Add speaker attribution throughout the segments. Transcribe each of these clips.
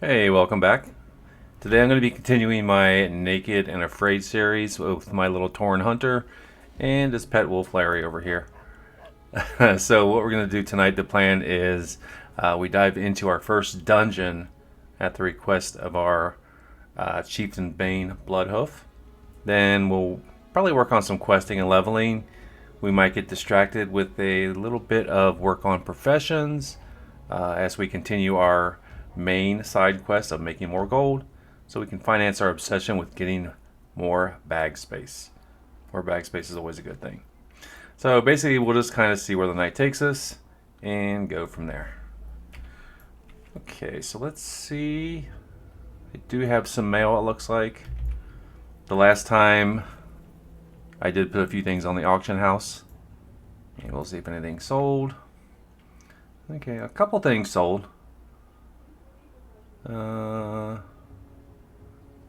Speaker 1: Hey, welcome back. Today I'm going to be continuing my Naked and Afraid series with my little Tauren Hunter and this pet wolf Larry over here. So what we're going to do tonight, the plan is we dive into our first dungeon at the request of our Chieftain Bane Bloodhoof. Then we'll probably work on some questing and leveling. We might get distracted with a little bit of work on professions as we continue our main side quest of making more gold so we can finance our obsession with getting more bag space. More bag space is always a good thing. So basically we'll just kind of see where the night takes us and go from there. Okay, so let's see. I do have some mail, it looks like. The last time I did put a few things on the auction house. And we'll see if anything sold. Okay, a couple things sold. The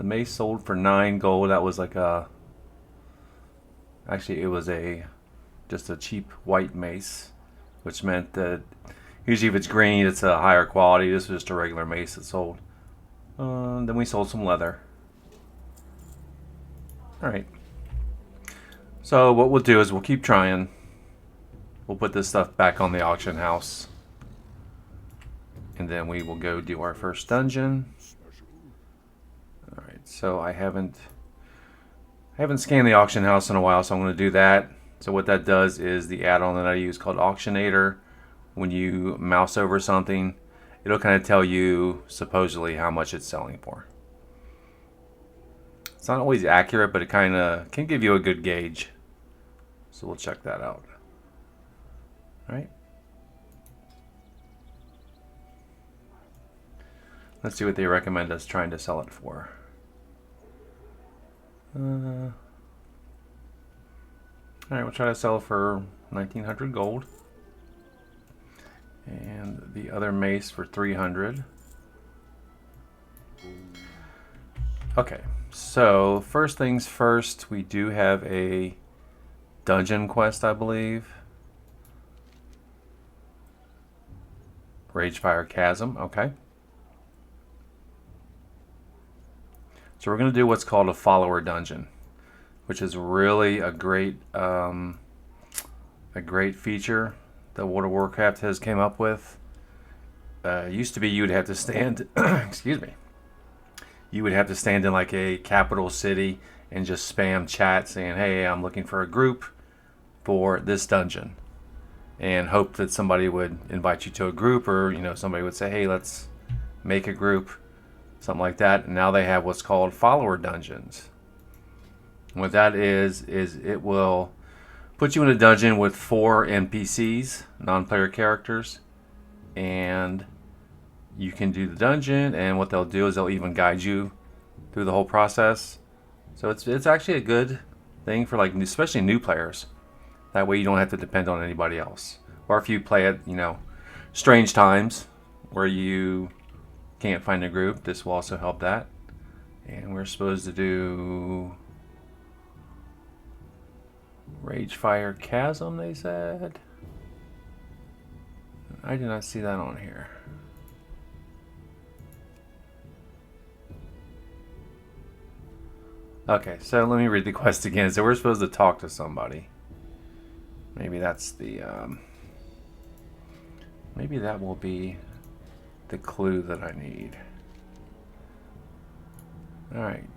Speaker 1: mace sold for 9 gold. That was like a... Actually, it was just a cheap white mace, which meant that usually if it's green, it's a higher quality. This was just a regular mace that sold. Then we sold some leather. Alright. So what we'll do is we'll keep trying. We'll put this stuff back on the auction house. And then we will go do our first dungeon. Alright, so I haven't scanned the auction house in a while, so I'm going to do that. So what that does is the add-on that I use called Auctionator. When you mouse over something, it'll kind of tell you supposedly how much it's selling for. It's not always accurate, but it kind of can give you a good gauge. So we'll check that out. Alright. Let's see what they recommend us trying to sell it for. Alright, we'll try to sell it for 1900 gold. And the other mace for 300. Okay, so first things first, we do have a dungeon quest, I believe. Ragefire Chasm, okay. So we're going to do what's called a follower dungeon, which is really a great feature that World of Warcraft has came up with. Used to be you'd have to stand, excuse me, you would have to stand in like a capital city and just spam chat saying, hey, I'm looking for a group for this dungeon, and hope that somebody would invite you to a group, or somebody would say, hey, let's make a group. Something like that. And now they have what's called follower dungeons. What that is it will put you in a dungeon with 4 NPCs, non-player characters, and you can do the dungeon, and what they'll do is they'll even guide you through the whole process. So it's actually a good thing for like especially new players. That way you don't have to depend on anybody else. Or if you play at strange times where you can't find a group, this will also help that. And we're supposed to do Ragefire Chasm, they said. I did not see that on here. Okay, so let me read the quest again. So we're supposed to talk to somebody. Maybe that's the maybe that will be the clue that I need. Alright.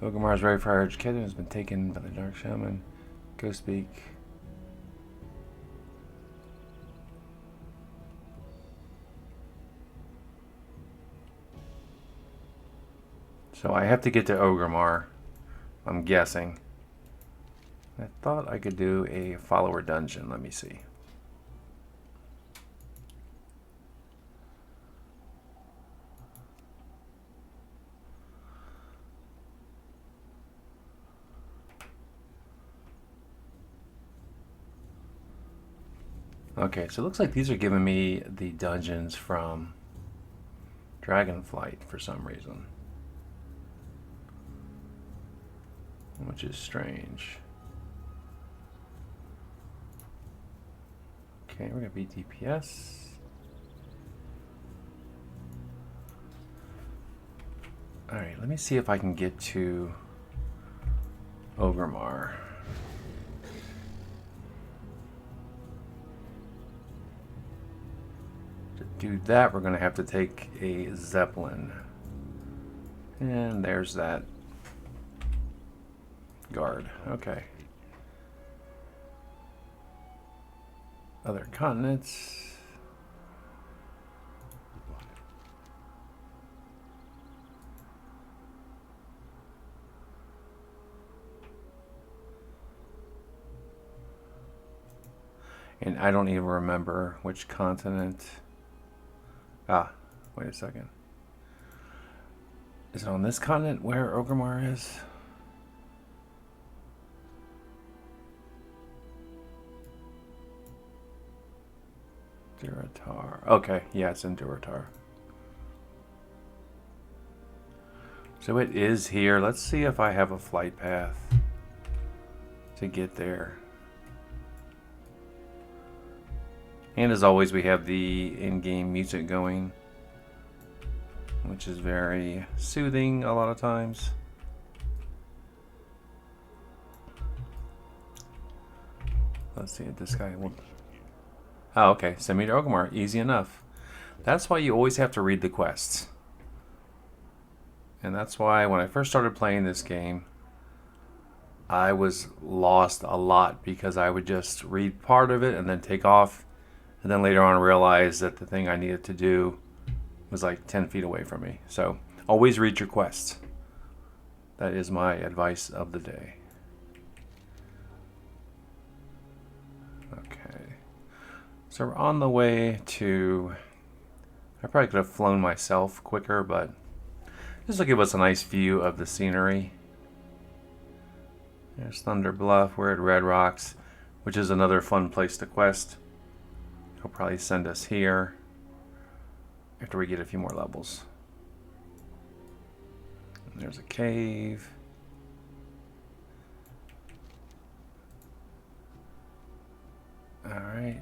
Speaker 1: Orgrimmar's Ragefire Educator has been taken by the Dark Shaman. Go speak. So I have to get to Orgrimmar, I'm guessing. I thought I could do a follower dungeon. Let me see. Okay, so it looks like these are giving me the dungeons from Dragonflight for some reason, which is strange. Okay, we're gonna be DPS. Alright, let me see if I can get to Orgrimmar. To do that, we're going to have to take a Zeppelin. And there's that guard. Okay. Other continents. And I don't even remember which continent. Ah, wait a second. Is it on this continent where Orgrimmar is? Durotar. Okay, yeah, it's in Durotar. So it is here. Let's see if I have a flight path to get there. And as always, we have the in-game music going, which is very soothing a lot of times. Let's see if this guy will... Oh, okay. Send me to Orgrimmar. Easy enough. That's why you always have to read the quests. And that's why when I first started playing this game, I was lost a lot because I would just read part of it and then take off. And then later on realize that the thing I needed to do was like 10 feet away from me. So always read your quests. That is my advice of the day. Okay. So we're on the way to... I probably could have flown myself quicker, but this will give us a nice view of the scenery. There's Thunder Bluff. We're at Red Rocks, which is another fun place to quest. He'll probably send us here after we get a few more levels. And there's a cave. All right.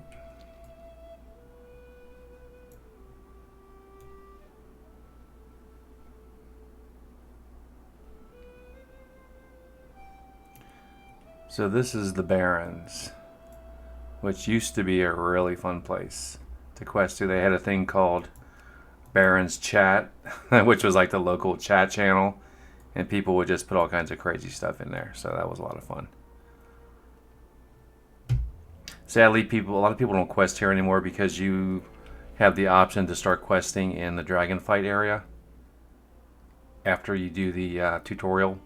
Speaker 1: So this is the Barrens, which used to be a really fun place to quest to. They had a thing called Barrens Chat, which was like the local chat channel, and people would just put all kinds of crazy stuff in there. So that was a lot of fun. Sadly, a lot of people don't quest here anymore because you have the option to start questing in the dragon fight area after you do the tutorial.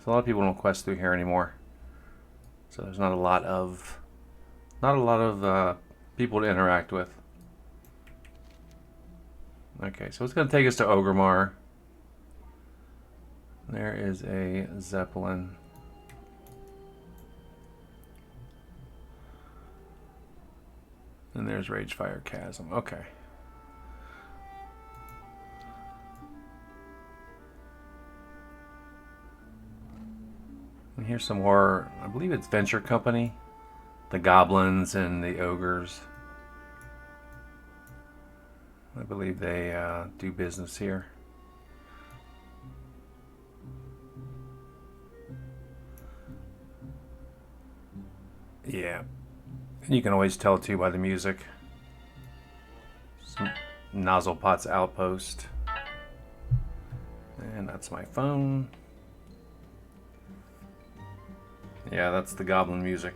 Speaker 1: So a lot of people don't quest through here anymore. So there's not a lot of people to interact with. Okay, so it's going to take us to Orgrimmar. There is a Zeppelin. And there's Ragefire Chasm. Okay. And here's some more, I believe it's Venture Company. The goblins and the ogres. I believe they do business here. Yeah. And you can always tell too by the music. Some Nozzlepot's outpost. And that's my phone. Yeah, that's the goblin music.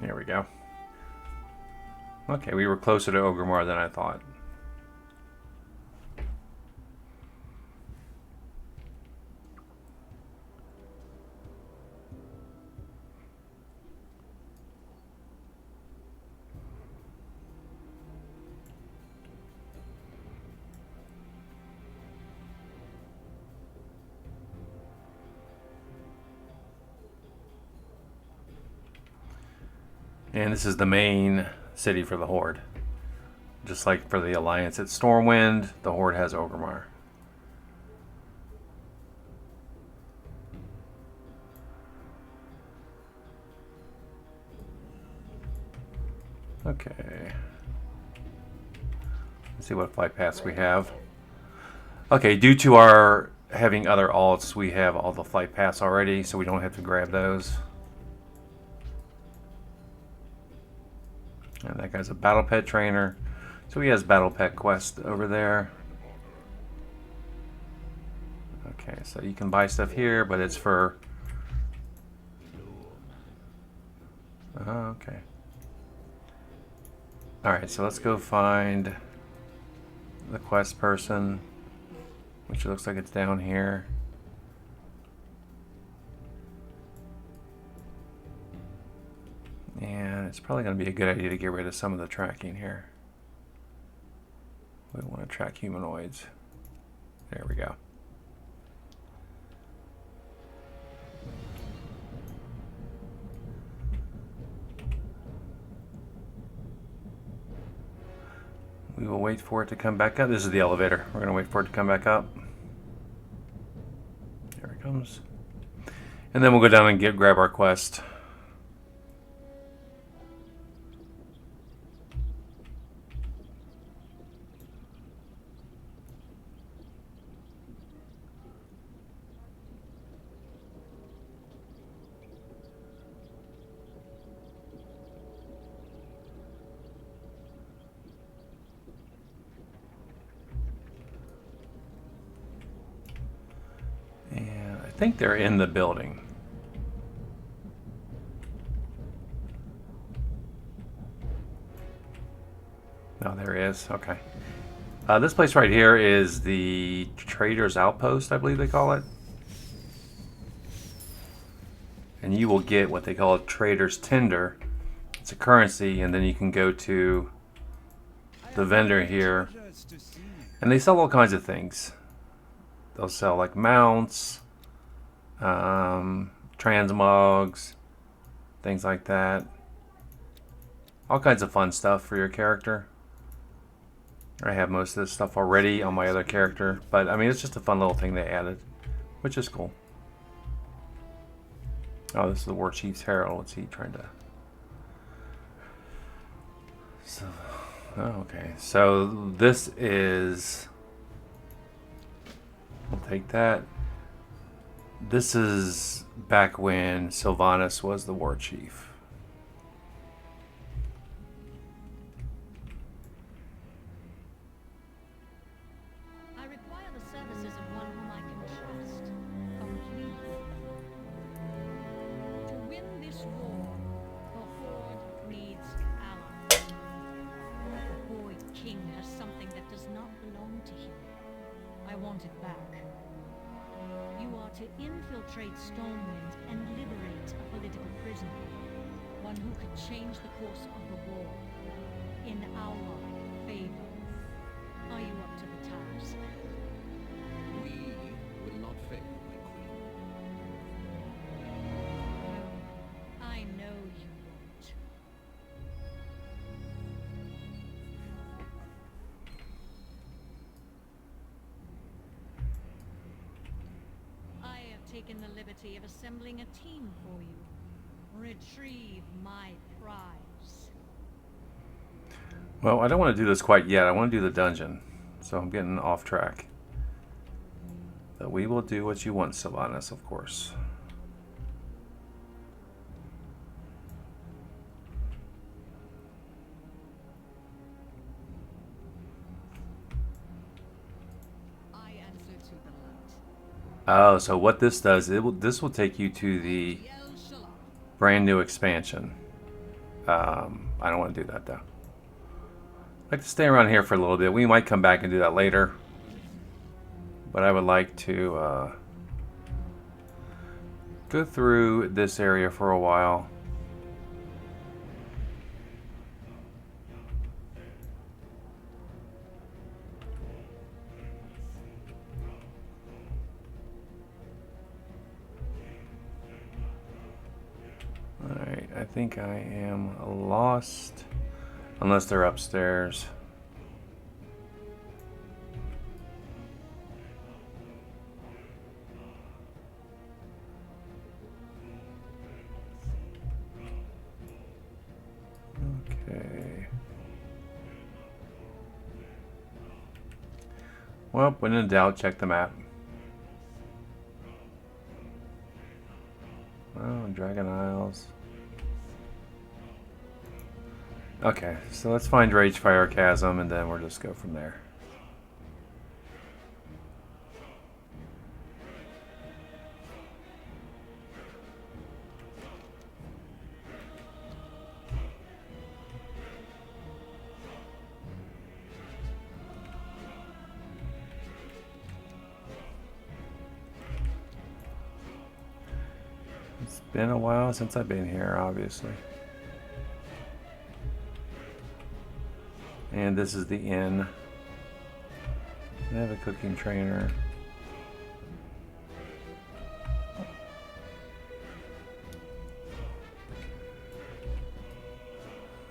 Speaker 1: There we go. Okay, we were closer to Orgrimmar than I thought. And this is the main city for the Horde. Just like for the Alliance, it's Stormwind. The Horde has Orgrimmar. Okay. Let's see what flight paths we have. Okay, due to our having other alts, we have all the flight paths already, so we don't have to grab those. And that guy's a battle pet trainer, so he has battle pet quest over there. Okay, so you can buy stuff here, but it's for... okay. Alright, so let's go find the quest person, which looks like it's down here. And it's probably going to be a good idea to get rid of some of the tracking here. We want to track humanoids. There we go. We will wait for it to come back up. This is the elevator. We're going to wait for it to come back up. There it comes. And then we'll go down and grab our quest. I think they're in the building. Oh, there he is. Okay. This place right here is the Trader's Outpost, I believe they call it. And you will get what they call a Trader's Tender. It's a currency, and then you can go to the vendor here. And they sell all kinds of things. They'll sell like mounts, transmogs, things like that. All kinds of fun stuff for your character. I have most of this stuff already on my other character, but I mean, it's just a fun little thing they added, which is cool. Oh, this is the Warchief's Herald. What's he trying to... So, oh, okay. So this is... We'll take that. This is back when Sylvanas was the Warchief.
Speaker 2: I require the services of one whom I can trust completely. To win this war, the Horde needs allies. The Void King has something that does not belong to him. I want it back. You are to infiltrate Stormwind and liberate a political prisoner. One who could change the course of the war in our favor. Are you up to the task?
Speaker 3: We will not fail, my queen.
Speaker 2: I know you won't. I have taken the liberty of assembling a team for you. Retrieve my prize.
Speaker 1: Well, I don't want to do this quite yet. I want to do the dungeon, so I'm getting off track. But we will do what you want, Sylvanas, of course.
Speaker 2: I answer to the light.
Speaker 1: Oh, so what this does, this will take you to the brand new expansion. I don't want to do that though. I'd like to stay around here for a little bit. We might come back and do that later. But I would like to go through this area for a while. Alright, I think I am lost. Unless they're upstairs. Okay. Well, when in doubt, check the map. Oh, Dragon Isles. Okay, so let's find Ragefire Chasm, and then we'll just go from there. It's been a while since I've been here, obviously. And this is the inn. They have a cooking trainer.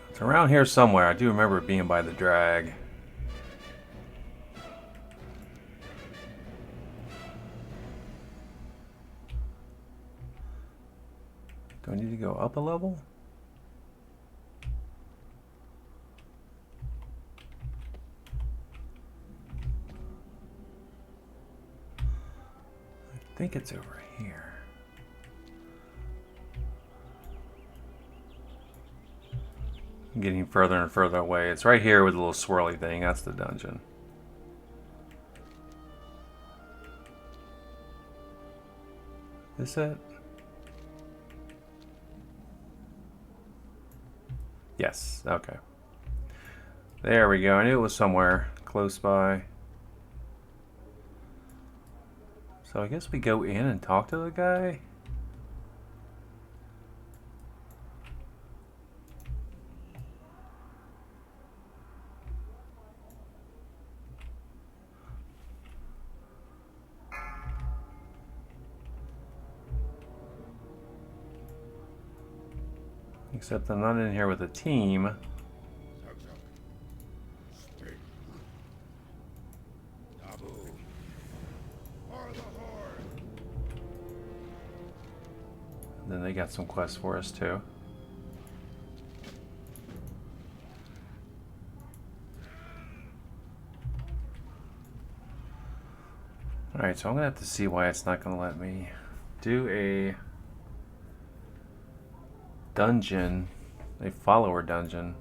Speaker 1: It's around here somewhere. I do remember it being by the drag. Do I need to go up a level? I think it's over here. I'm getting further and further away. It's right here with the little swirly thing. That's the dungeon. Is it? Yes, okay. There we go. I knew it was somewhere close by. So I guess we go in and talk to the guy? Except I'm not in here with a team. Then they got some quests for us too. Alright, so I'm gonna have to see why it's not gonna let me do a dungeon, a follower dungeon.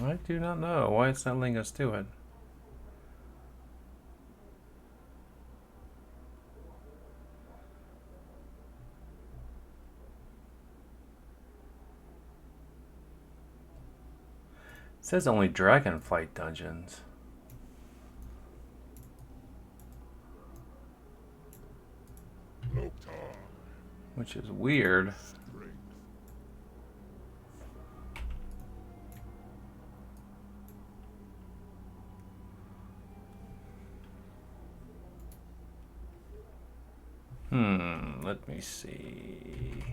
Speaker 1: I do not know why it's not letting us do it. It says only Dragonflight dungeons. Which is weird. Let me see.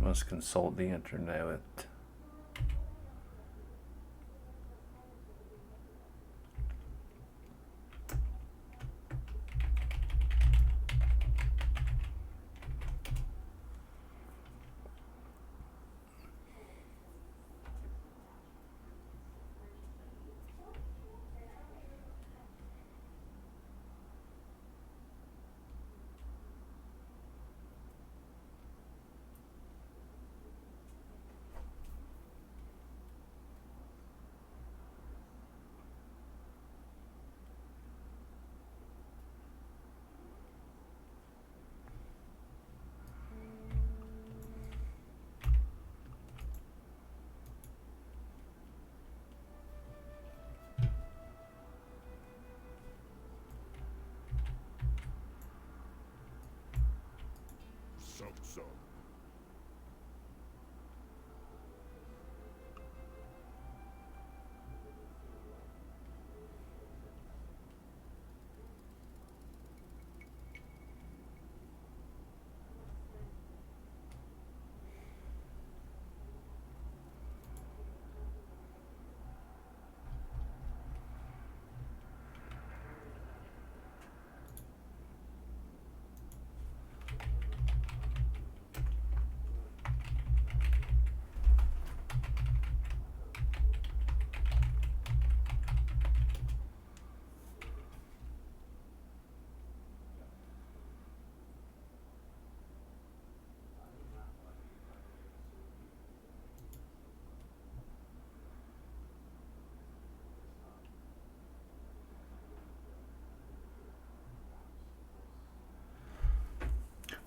Speaker 1: Must consult the internet.
Speaker 4: So.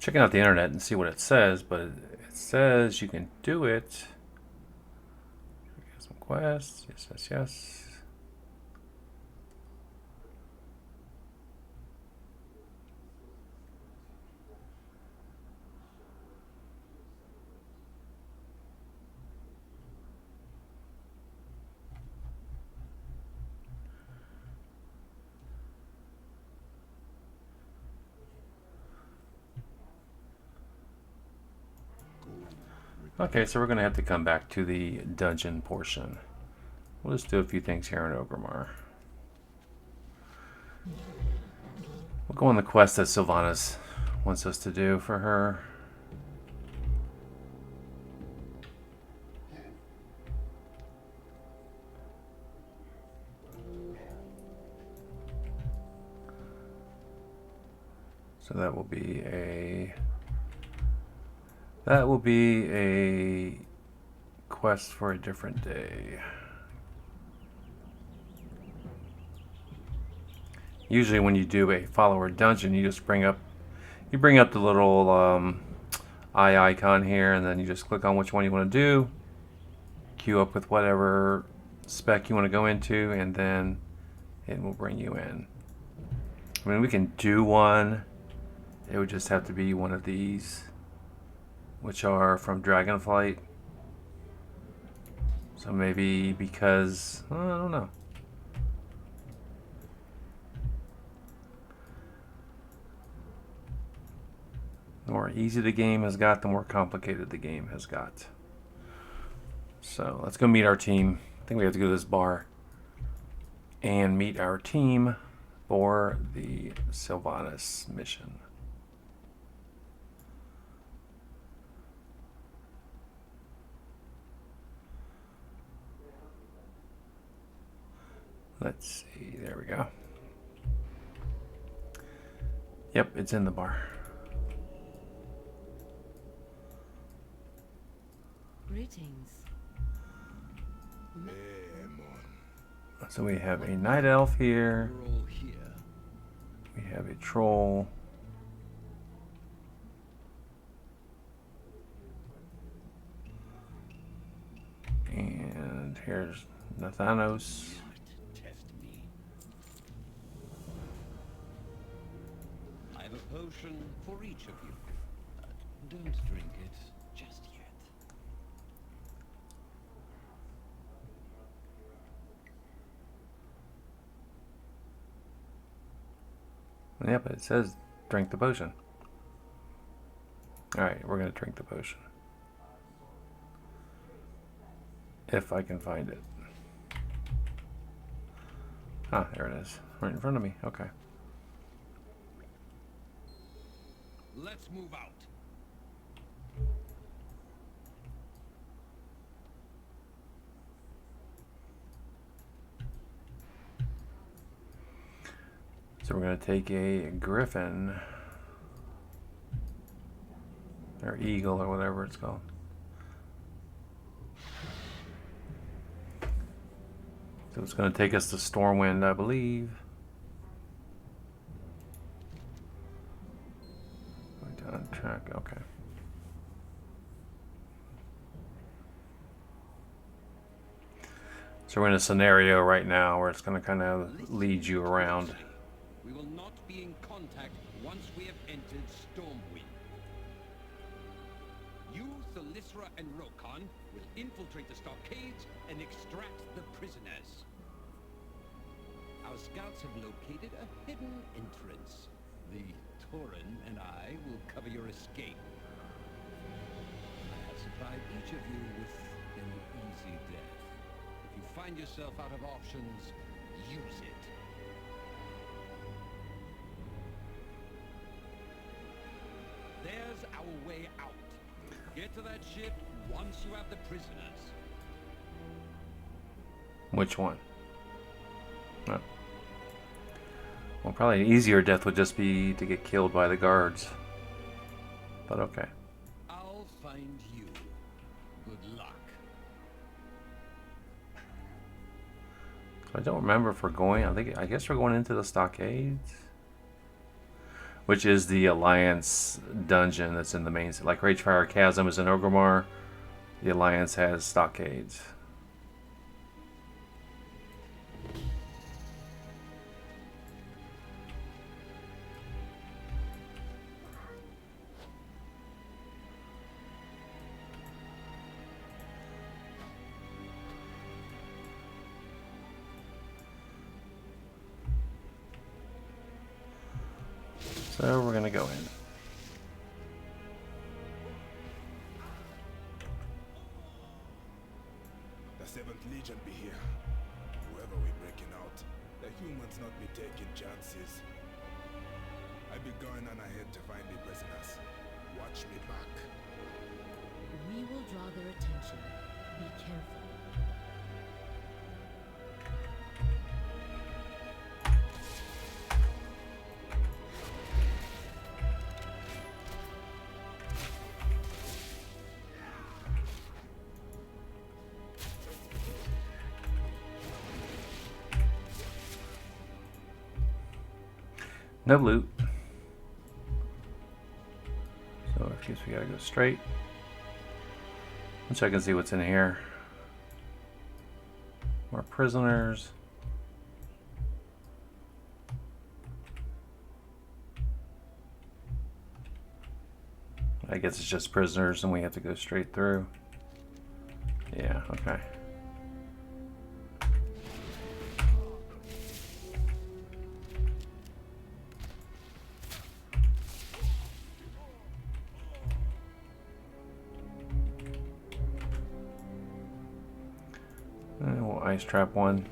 Speaker 1: Checking out the internet and see what it says, but it says you can do it. Some quests. Yes, yes, yes. Okay, so we're going to have to come back to the dungeon portion. We'll just do a few things here in Orgrimmar. We'll go on the quest that Sylvanas wants us to do for her. So that will be a quest for a different day. Usually when you do a follower dungeon, you just bring up the little eye icon here, and then you just click on which one you want to do, queue up with whatever spec you want to go into, and then it will bring you in. I mean, we can do one. It would just have to be one of these, which are from Dragonflight. So maybe because, I don't know. The more easy the game has got, the more complicated the game has got. So let's go meet our team. I think we have to go to this bar and meet our team for the Sylvanas mission. Let's see, there we go. Yep, it's in the bar.
Speaker 2: Greetings.
Speaker 1: So we have a night elf here.
Speaker 3: We're all here.
Speaker 1: We have a troll. And here's Nathanos.
Speaker 3: Test me. I have a potion for each of you. Don't drink it just yet.
Speaker 1: Yeah, but it says drink the potion. Alright, we're going to drink the potion. If I can find it. Ah, there it is. Right in front of me. Okay.
Speaker 3: Let's move out.
Speaker 1: So we're going to take a griffin. Or eagle or whatever it's called. So it's going to take us to Stormwind, I believe. Going down track, okay. So we're in a scenario right now where it's going to kind of lead you around.
Speaker 3: We will not be in contact once we have entered Stormwind. You, Thalyssra, and Rokon will infiltrate the Stockades and extract the prisoners. Our scouts have located a hidden entrance. The Tauren and I will cover your escape. I have supplied each of you with an easy death. If you find yourself out of options, use it. There's our way out. Get to that ship once you have the prisoners.
Speaker 1: Which one? Oh. Well, probably an easier death would just be to get killed by the guards. But okay.
Speaker 3: I'll find you. Good luck.
Speaker 1: I don't remember if we're going. I guess we're going into the Stockades, which is the Alliance dungeon that's in the main. Like Ragefire Chasm is in Orgrimmar. The Alliance has Stockades. So we're gonna go in.
Speaker 4: The 7th Legion be here. Whoever we breaking out, the humans not be taking chances. I be going on ahead to find the prisoners. Watch me back.
Speaker 5: We will draw their attention. Be careful.
Speaker 1: No loot. So I guess we gotta go straight. Let's check and see what's in here. More prisoners. I guess it's just prisoners and we have to go straight through. Yeah, okay. And we'll ice trap one.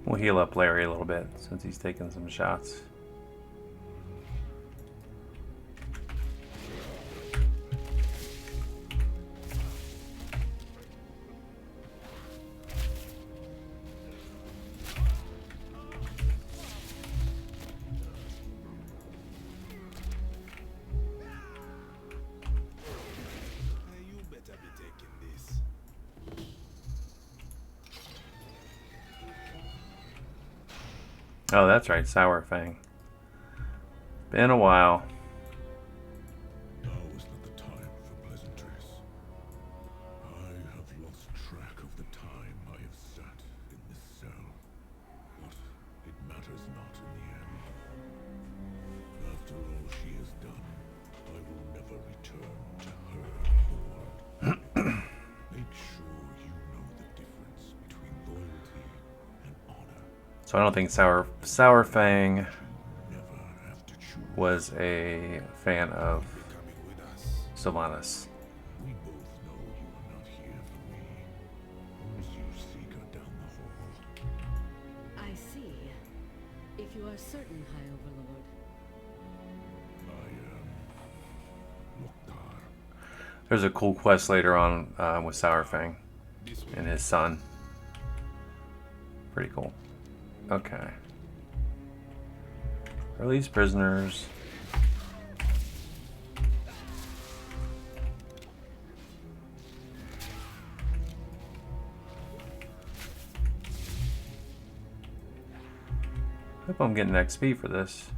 Speaker 1: We'll heal up Larry a little bit since he's taking some shots.
Speaker 4: You better be taking
Speaker 1: Oh, that's right, Sour Fang. Been a while.
Speaker 4: Now is not the time for pleasantries. I have lost track of the time I have sat in this cell. But it matters not in the end. After all she has done, I will never return to her horde. Make sure you know the difference between loyalty and honor.
Speaker 1: So I don't think Sour Fang
Speaker 4: Never have to choose.
Speaker 1: was a fan of
Speaker 4: Coming with us.
Speaker 1: Sylvanas.
Speaker 4: We both know you are not here for me. As you seek her down the hall.
Speaker 5: I see. If you are certain, High Overlord.
Speaker 4: I am Loktar.
Speaker 1: There's a cool quest later on with Sour Fang
Speaker 4: This way.
Speaker 1: and his son. Pretty cool. Okay. Release prisoners. Hope I'm getting XP for this.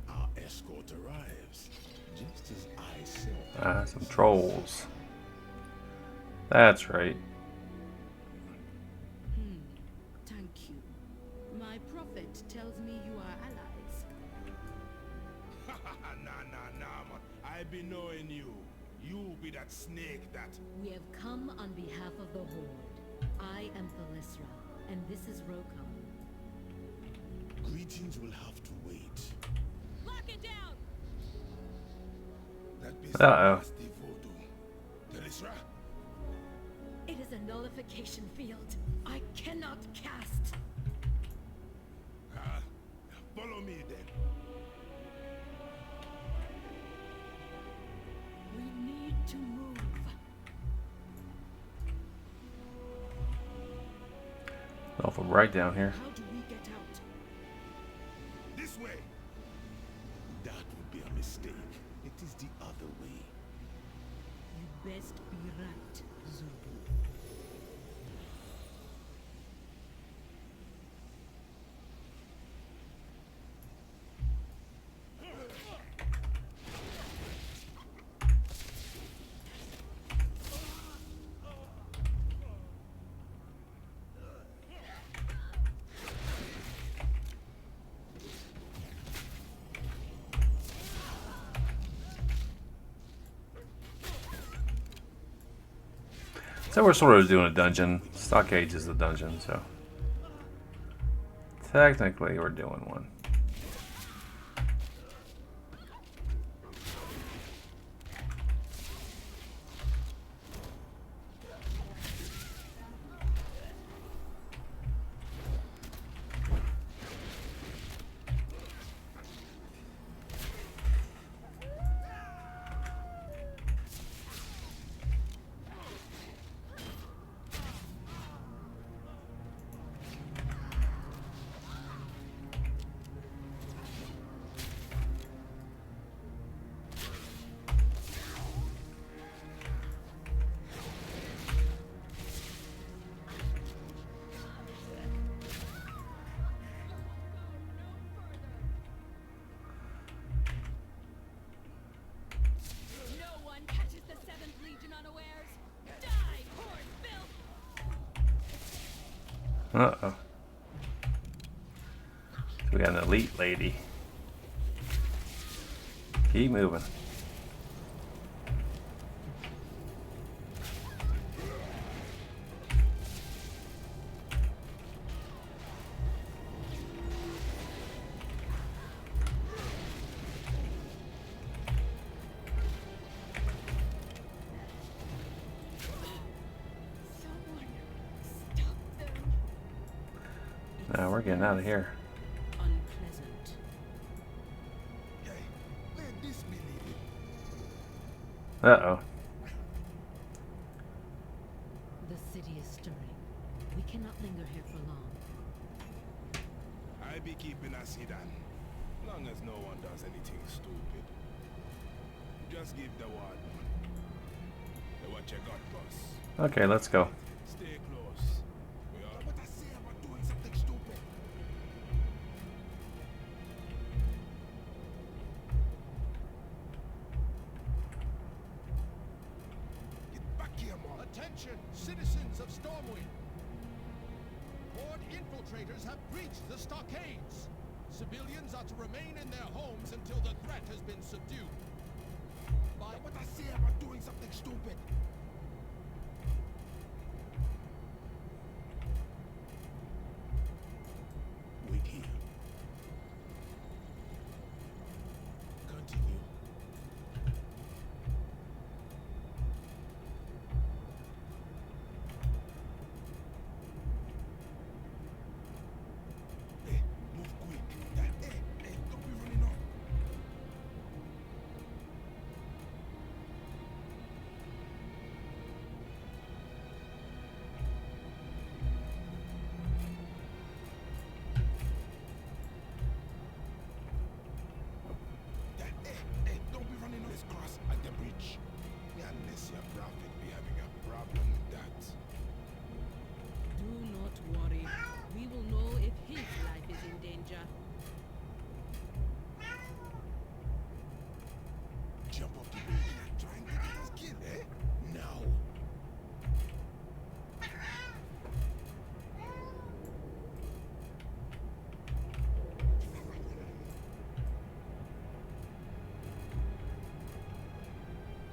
Speaker 4: Our escort arrives. Just as I said.
Speaker 1: Some trolls. That's right.
Speaker 5: Thank you. My prophet tells me you are allies.
Speaker 4: Nah, man. I be knowing you. You be that snake that...
Speaker 5: We have come on behalf of the Horde. I am Thalysra, and this is Rokon.
Speaker 4: Greetings will have to wait.
Speaker 2: Lock it down!
Speaker 4: That be
Speaker 1: Uh-oh.
Speaker 4: nasty voodoo. Thalysra?
Speaker 5: It is a nullification field. I cannot cast.
Speaker 4: Follow me then.
Speaker 5: We need to move.
Speaker 1: Oh, from right down here.
Speaker 5: How do we get out?
Speaker 4: This way. That would be a mistake. It is the other way.
Speaker 5: You best be right, Zulu.
Speaker 1: So we're sort of doing a dungeon. Stockades is the dungeon, so technically we're doing one.
Speaker 2: No one catches the 7th Legion unawares! Die, Horde filth!
Speaker 1: Uh-oh. So we got an elite lady. Keep moving. Now we're getting out of here.
Speaker 5: Unpleasant.
Speaker 4: Hey, where this be leading?
Speaker 1: Uh-oh.
Speaker 5: The city is stirring. We cannot linger here for long.
Speaker 4: I be keeping us hidden, long as no one does anything stupid. Just give the word, man. Hey, what you got, boss?
Speaker 1: Okay, let's go.
Speaker 4: Stay close. We are. What I say about doing something stupid? Get back here, man.
Speaker 3: Attention, citizens of Stormwind! Horde infiltrators have breached the Stockades. Civilians are to remain in their homes until the threat has been subdued.
Speaker 4: What I say about doing something stupid? Wait here. Continue. Hey, move quick. Hey, don't be running off. Hey, don't be running on this cross at the bridge. Yeah, unless your prophet be having a problem with that.
Speaker 5: Do not worry. We will know if his life is in danger.
Speaker 4: Jump off the bridge. You're trying to get us killed, eh? No.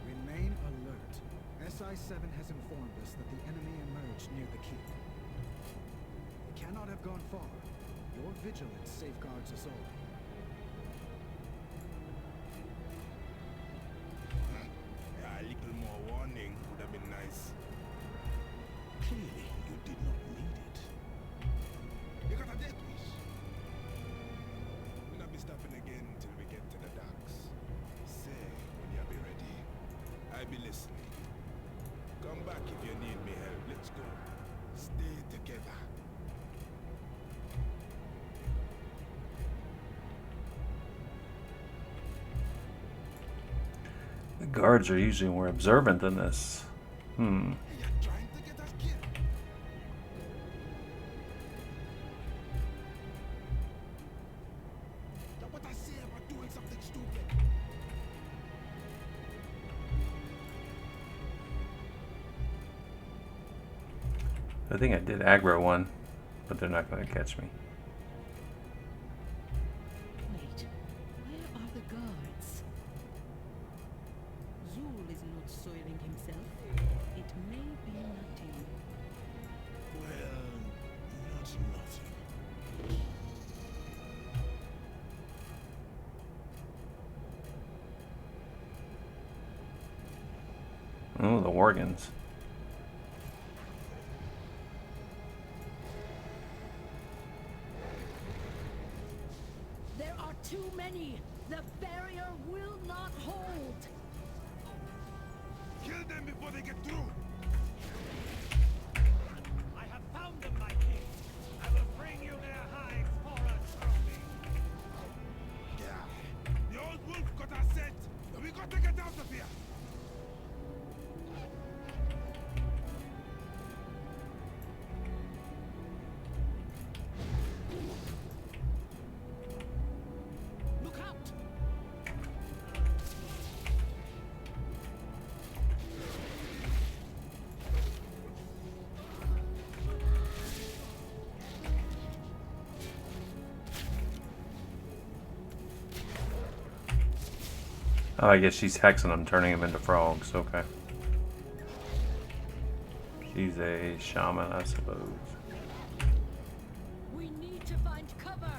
Speaker 6: Remain alert. SI-7 has informed us that the enemy emerged near the keep. They cannot have gone far. Your vigilance safeguards us all.
Speaker 4: Yeah, a little more warning would have been nice. Clearly, you did not need it. You got a death wish. We'll not be stopping again till we get to the docks. Say when you be ready. I be listening. Come back if you need me help. Let's go. Stay together.
Speaker 1: The guards are usually more observant than this.
Speaker 4: Hey, you're trying to get us killed. Now what I say about doing something stupid?
Speaker 1: I think I did aggro one, but they're not going to catch me.
Speaker 5: Wait, where are the guards? Zul is not soiling himself. It may be nothing.
Speaker 4: Well, not nothing.
Speaker 1: Oh, the Worgans.
Speaker 5: There are too many. The barrier will not hold.
Speaker 4: Kill them before they get through.
Speaker 3: I have found them, my king. I will bring you their hides for a trophy.
Speaker 4: Yeah. The old wolf got us set. We got to get out of here.
Speaker 3: Look out!
Speaker 1: Oh, I guess she's hexing them, turning them into frogs. Okay. She's a shaman, I suppose.
Speaker 5: We need to find cover.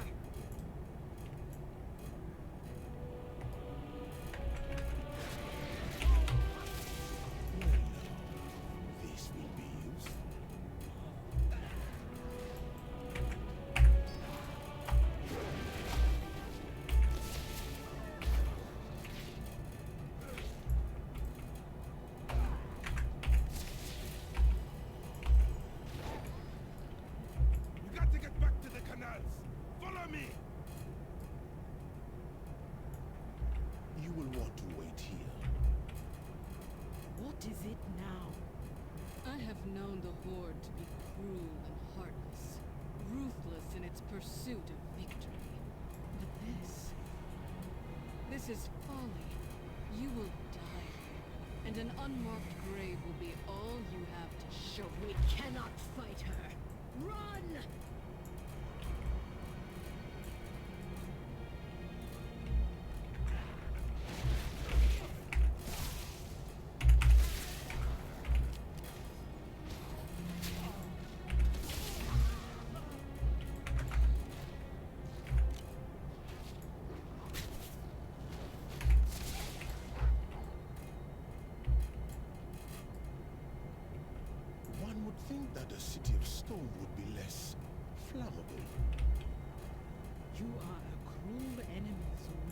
Speaker 4: This will be useful.
Speaker 2: it now.
Speaker 7: I have known the Horde to be cruel and heartless, ruthless in its pursuit of victory. But this is folly. You will die here, and an unmarked grave will be all you have to show.
Speaker 5: We cannot fight her. Run!
Speaker 8: One would think that the city of stone would be less flammable.
Speaker 2: You are a cruel enemy, Zul.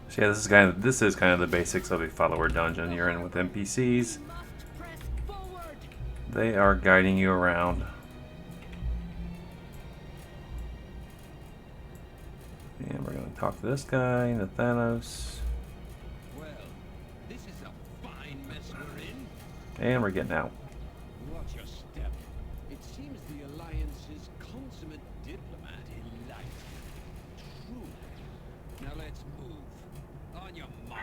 Speaker 1: So yeah, this is kind of the basics of a follower dungeon. You're in with NPCs.
Speaker 5: Must press forward!
Speaker 1: They are guiding you around. And we're going to talk to this guy, Nathanos.
Speaker 3: Well, this is a fine mess we're in.
Speaker 1: And we're getting out.
Speaker 3: Watch your step. It seems the Alliance's consummate diplomat elite. True. Now let's move. On your mark.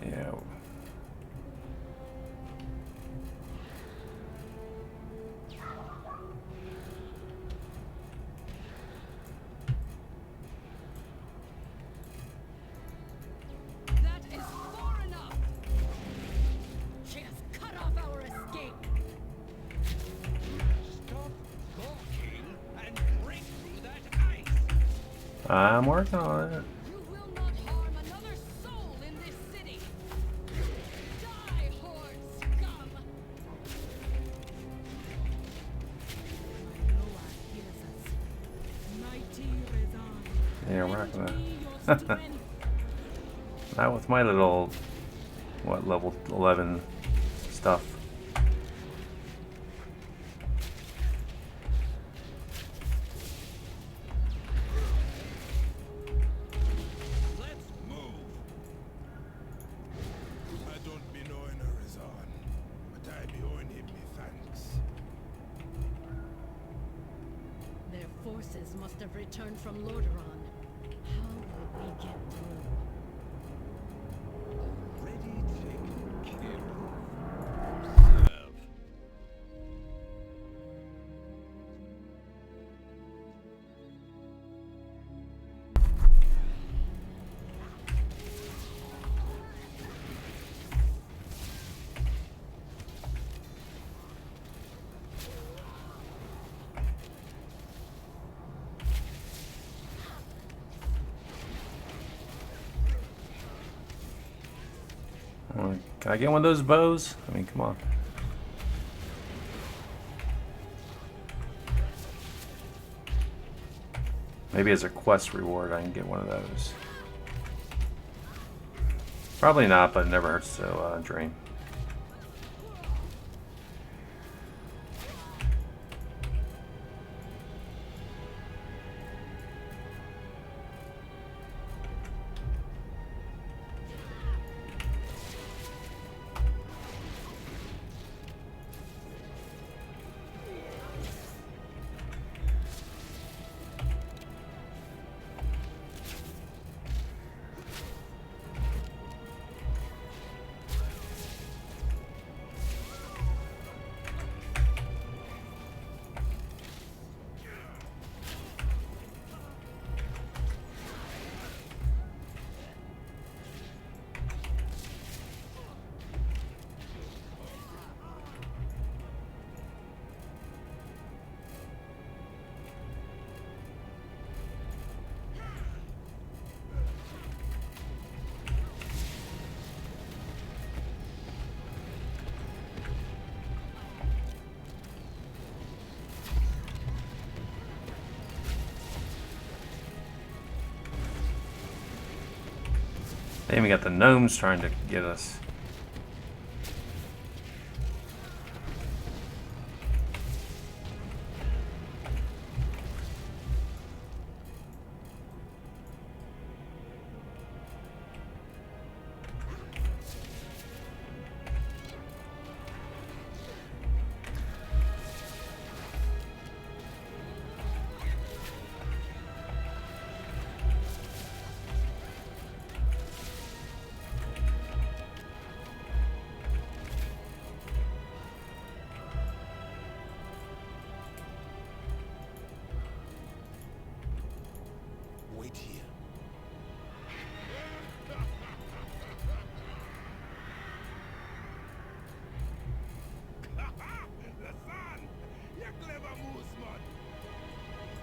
Speaker 1: Yeah.
Speaker 5: That is far enough! She has cut off our escape!
Speaker 3: Stop talking and break through that ice.
Speaker 1: I'm working on it.
Speaker 5: You will not harm another soul in this city! Die, Horde scum!
Speaker 2: Noah hears us. Mighty Rezan.
Speaker 1: Yeah, we're not
Speaker 2: Lend
Speaker 1: gonna.
Speaker 2: me your strength.
Speaker 1: Not with my little, what, level 11 stuff.
Speaker 3: Let's move.
Speaker 4: I don't be knowing her Rizan, but I be owing him me thanks.
Speaker 5: Their forces must have returned from Lordaeron. How will we get through?
Speaker 3: Already taken care of. Serve.
Speaker 1: Can I get one of those bows? I mean, come on. Maybe as a quest reward I can get one of those. Probably not, but it never hurts to drain. They even got the gnomes trying to get us.
Speaker 8: Wait here.
Speaker 4: The sun! You clever moose, man!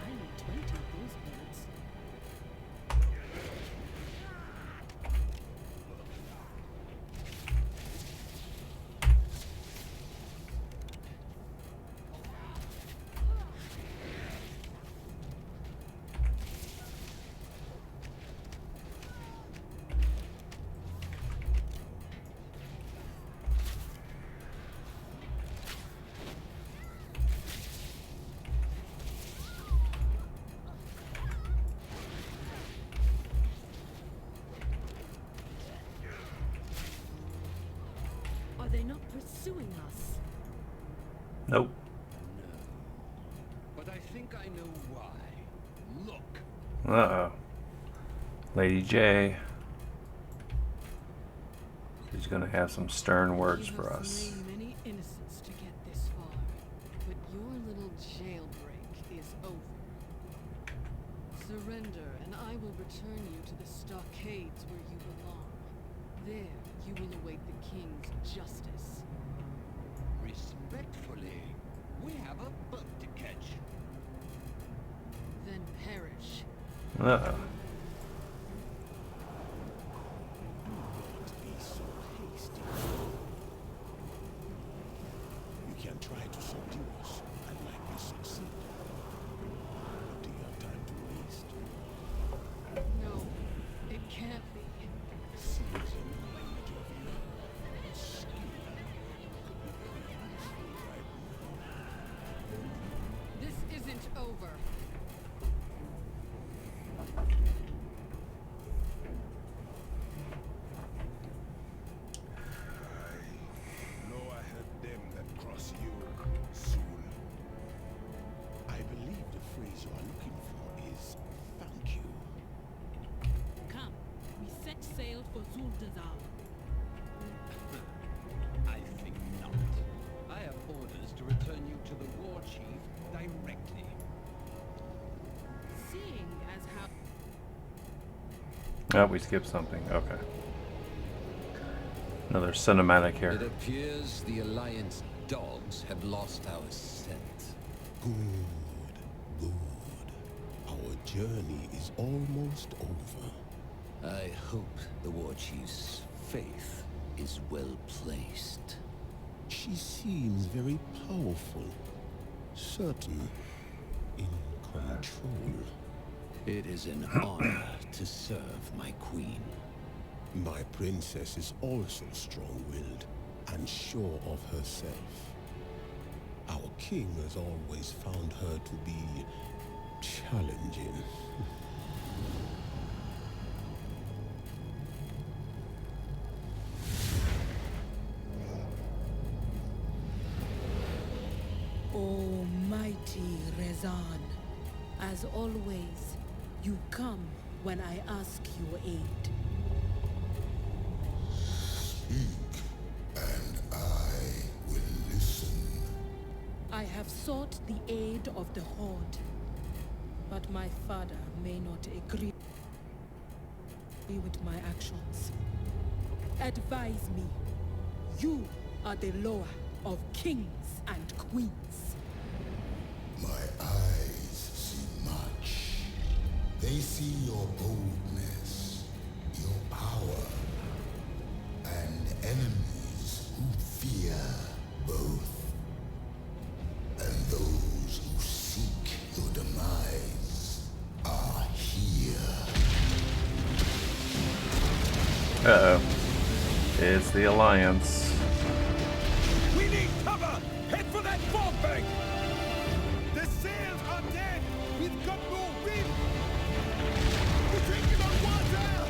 Speaker 7: I need 20 of those bullets.
Speaker 5: Are they not pursuing us?
Speaker 1: Nope.
Speaker 3: But I think I know why. Look.
Speaker 1: Uh-oh. Lady J. She's gonna have some stern words
Speaker 7: You
Speaker 1: for
Speaker 7: have
Speaker 1: us.
Speaker 7: slain many innocents to get this far, but your little jailbreak is over. Surrender, and I will return you to the Stockades where you belong. There, you will await the King's justice.
Speaker 3: Respectfully, we have a boat to catch.
Speaker 7: Then perish.
Speaker 1: Uh-oh.
Speaker 8: Don't be so hasty. You can try to subdue us and likely succeed. But do you have time to waste?
Speaker 7: No, it can't be.
Speaker 8: Seems a knowledge of your skill could be very useful right now.
Speaker 7: This isn't over.
Speaker 4: No, I help them that cross you soon.
Speaker 8: I believe the phrase you are looking for is thank you.
Speaker 5: Come, we set sail for Zuldazar.
Speaker 3: I think not. I have orders to return you to the Warchief directly.
Speaker 5: Seeing as how
Speaker 1: Oh, we skipped something. Okay. Another cinematic here.
Speaker 3: It appears the Alliance dogs have lost our scent.
Speaker 8: Good, good. Our journey is almost over.
Speaker 3: I hope the Warchief's faith is well placed.
Speaker 8: She seems very powerful, certain, in control.
Speaker 3: It is an honor to serve my queen.
Speaker 8: My princess is also strong-willed and sure of herself. Our king has always found her to be challenging.
Speaker 5: Almighty Rezan, as always, you come when I ask your aid.
Speaker 4: Speak, and I will listen.
Speaker 5: I have sought the aid of the Horde, but my father may not agree with my actions. Advise me. You are the lower of kings and queens.
Speaker 4: My eyes see much. They see your boldness, your power, and enemies who fear both. And those who seek your demise are here.
Speaker 1: It's the Alliance.
Speaker 4: We need cover! Head for that fog bank! The sails are dead! We've got no wind! We're drinking on water!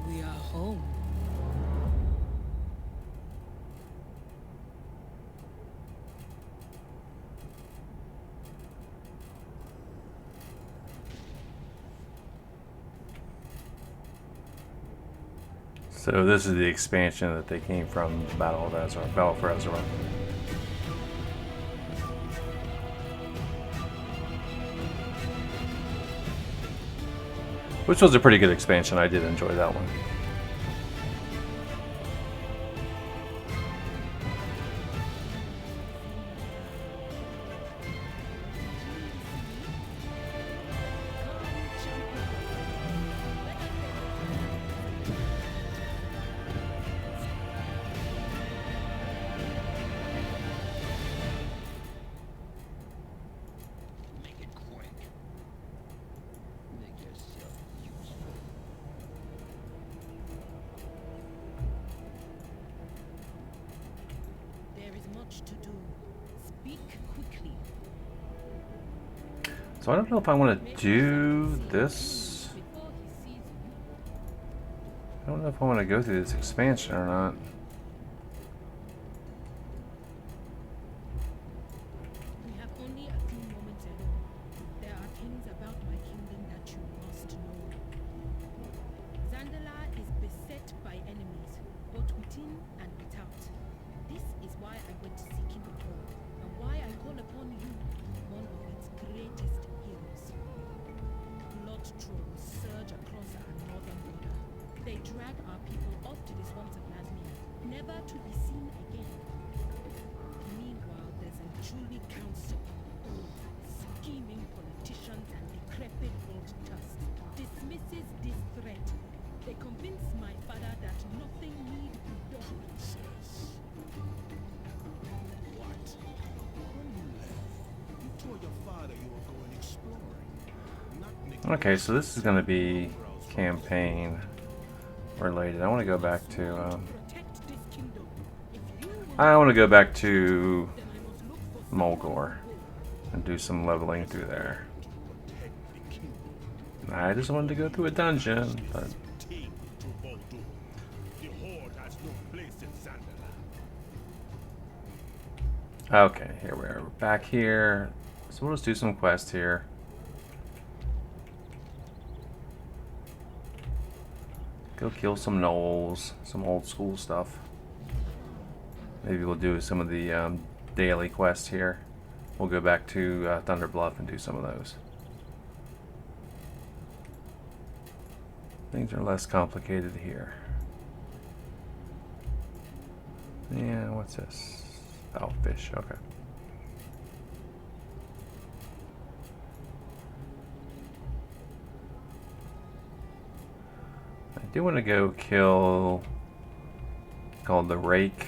Speaker 5: We are home.
Speaker 1: So this is the expansion that they came from Battle for Azeroth. Which was a pretty good expansion. I did enjoy that one.
Speaker 3: Make it quick. Make yourself useful.
Speaker 5: There is much to do. Speak quickly.
Speaker 1: So I don't know if I want to do this.
Speaker 5: Before he sees you.
Speaker 1: I don't know if I want to go through this expansion or not.
Speaker 5: We have only a few moments alone. There are things about my kingdom that you must know. Zandala is beset by enemies, both within and without. This is why I went seeking the throne, and why I call upon you, one of its greatest heroes. Blood trolls surge across our northern border. They drag our people off to the swamps of Nazmir, never to be seen again. Meanwhile, there's a truly council, scheming politicians and decrepit old tusks, dismisses this threat. They convince my father that nothing need be done.
Speaker 4: What? When you left, you told your father you were going exploring. Not
Speaker 1: Okay, so this is going to be campaign related. I want to go back to
Speaker 5: Protect this kingdom. If you will,
Speaker 1: I want to go back to
Speaker 5: then I must look for
Speaker 1: Mulgore and do some leveling through there. I just wanted to go through a dungeon, but
Speaker 4: take to Baldur. The Horde has no place in Zandala.
Speaker 1: okay, here we are. We're back here. So we'll just do some quests here. Go kill some gnolls, some old school stuff. Maybe we'll do some of the daily quests here. We'll go back to Thunder Bluff and do some of those. Things are less complicated here. Yeah, what's this? Oh, fish, okay. I do want to go kill, called the Rake.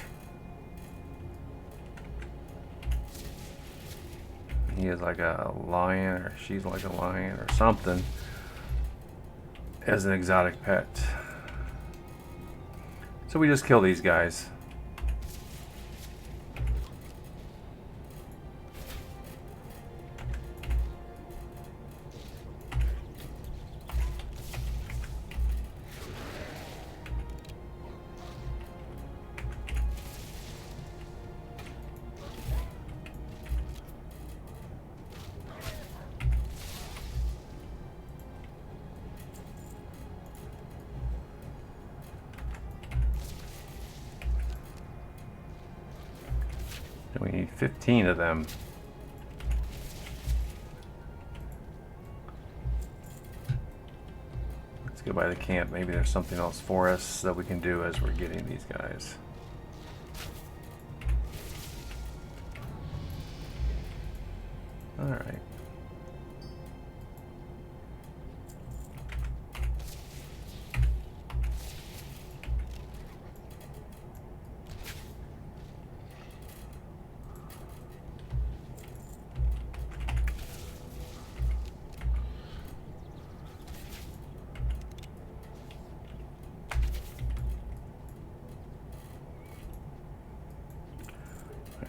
Speaker 1: He is like a lion, or she's like a lion, or something, as an exotic pet. So we just kill these guys. And we need 15 of them. Let's go by the camp. Maybe there's something else for us that we can do as we're getting these guys. Alright.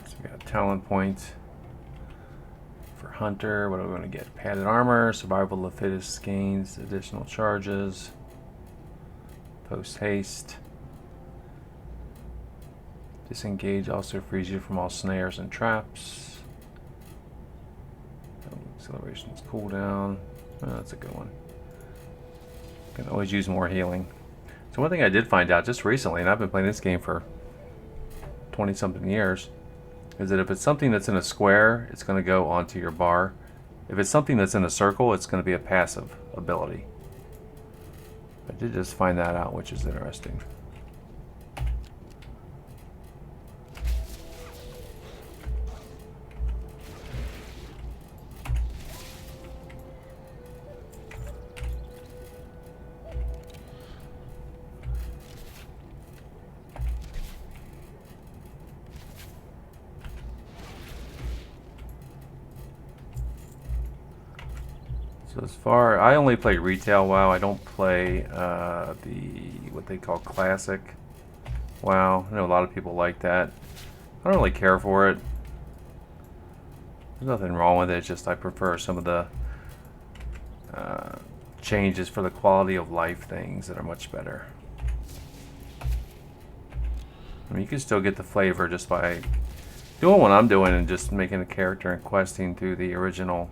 Speaker 1: So we got a talent point for Hunter. What are we going to get? Padded armor, survival of the fittest gains additional charges, post haste. Disengage also frees you from all snares and traps. Acceleration's cooldown. Oh, that's a good one. Can always use more healing. So one thing I did find out just recently, and I've been playing this game for 20 something years, is that if it's something that's in a square, it's going to go onto your bar. If it's something that's in a circle, it's going to be a passive ability. I did just find that out, which is interesting. So as far, I only play retail WoW. I don't play what they call classic WoW. I know a lot of people like that. I don't really care for it. There's nothing wrong with it. It's just I prefer some of the changes for the quality of life things that are much better. I mean, you can still get the flavor just by doing what I'm doing and just making a character and questing through the original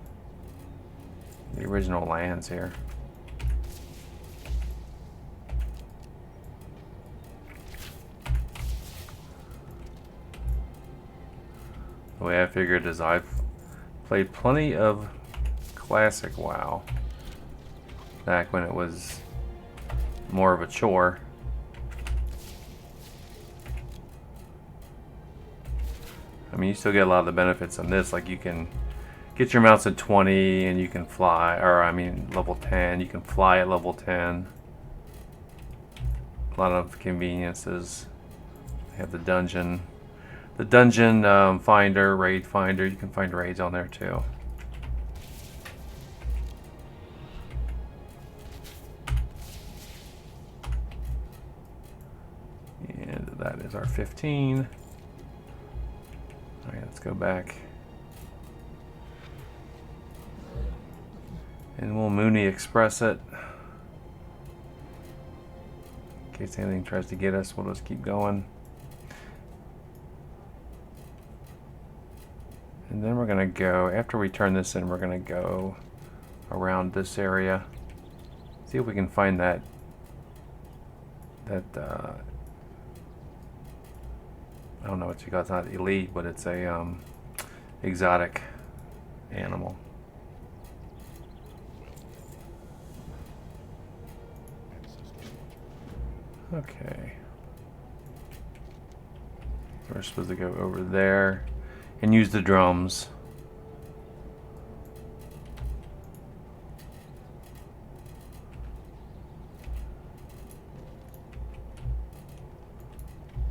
Speaker 1: lands here. The way I figured is I've played plenty of classic WoW back when it was more of a chore. I mean, you still get a lot of the benefits on this, like you can get your mounts at 20 and you can fly, or I mean level 10, you can fly at level 10. A lot of conveniences. They have the dungeon finder, raid finder. You can find raids on there too. And that is our 15. Alright, let's go back. And we'll Mooney Express it. In case anything tries to get us, we'll just keep going. And then we're going to go, after we turn this in, we're going to go around this area. See if we can find that I don't know what you call it. It's not elite, but it's a exotic animal. Okay. We're supposed to go over there and use the drums.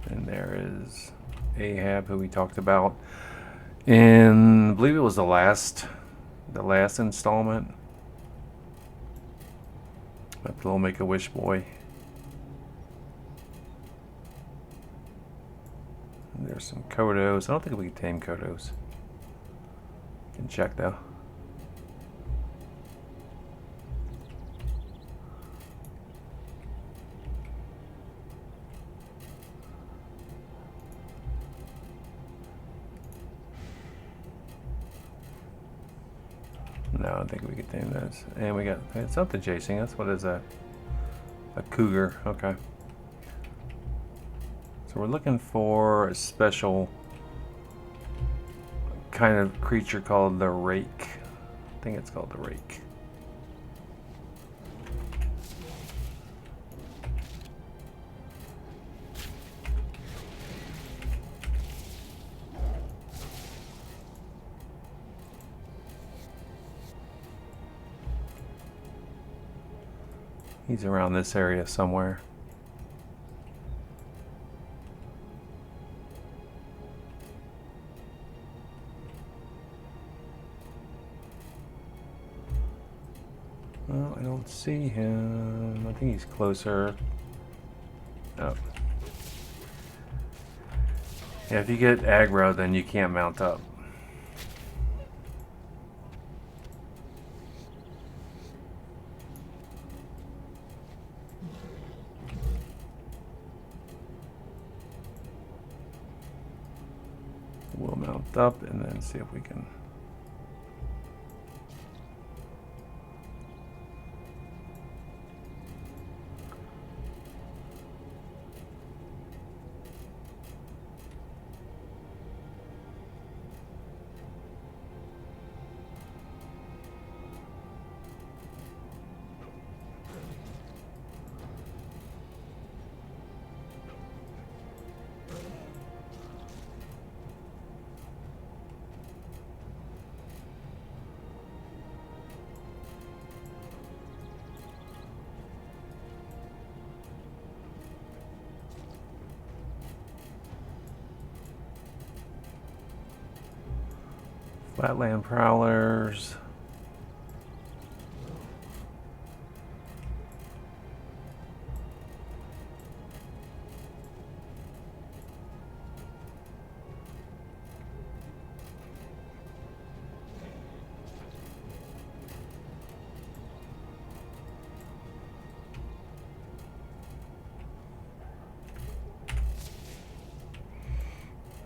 Speaker 1: And there is Ahab, who we talked about in, I believe it was the last installment. That little Make-A-Wish boy. There's some Kodos. I don't think we can tame Kodos. Can check though. No, I don't think we can tame those. And we got something chasing us. What is that? A cougar. Okay. So we're looking for a special kind of creature called the Rake. I think it's called the Rake. He's around this area somewhere. Well, I don't see him. I think he's closer. Oh. Yeah, if you get aggro, then you can't mount up. We'll mount up and then see if we can. Flatland prowlers.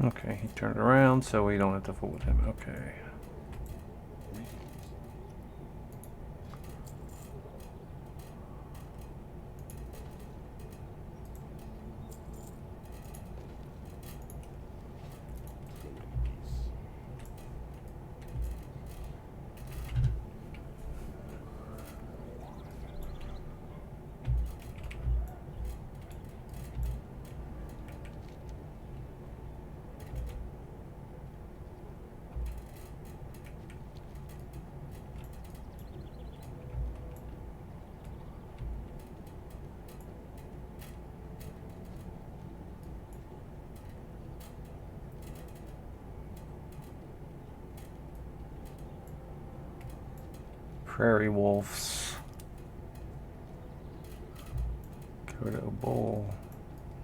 Speaker 1: Okay, he turned around, so we don't have to fool with him. Okay. Prairie wolves. Kodo bull.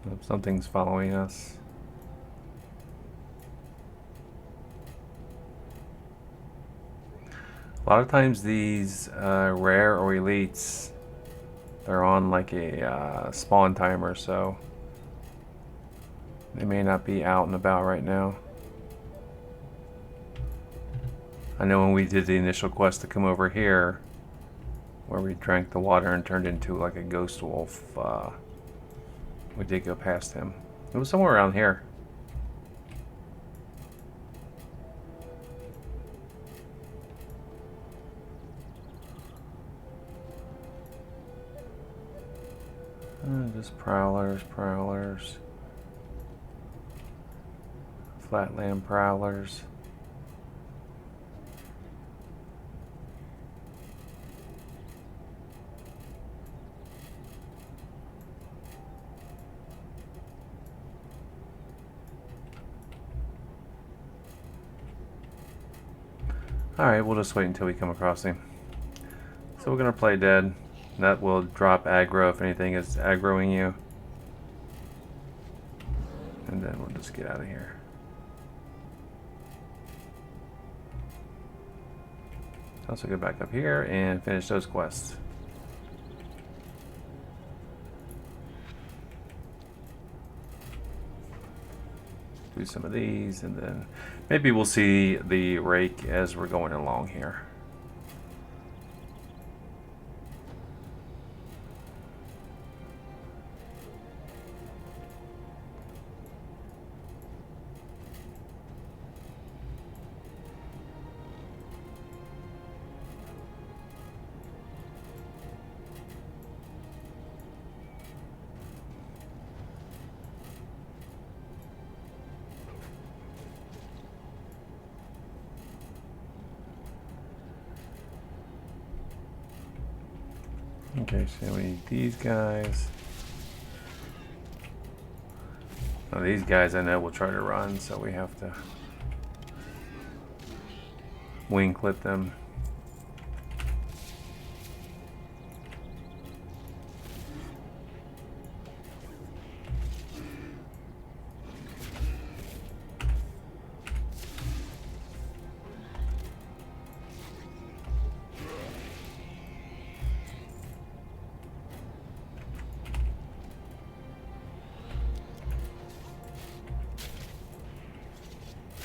Speaker 1: Nope, something's following us. A lot of times these rare or elites, they're on like a spawn timer, so they may not be out and about right now. I know when we did the initial quest to come over here, where we drank the water and turned into like a ghost wolf, we did go past him. It was somewhere around here. Just prowlers, prowlers. Flatland prowlers. Alright, we'll just wait until we come across him. So we're going to play dead. That will drop aggro if anything is aggroing you. And then we'll just get out of here. Also go back up here and finish those quests. Do some of these, and then maybe we'll see the Rake as we're going along here. Okay, so we need these guys. Now these guys I know will try to run, so we have to wing clip them.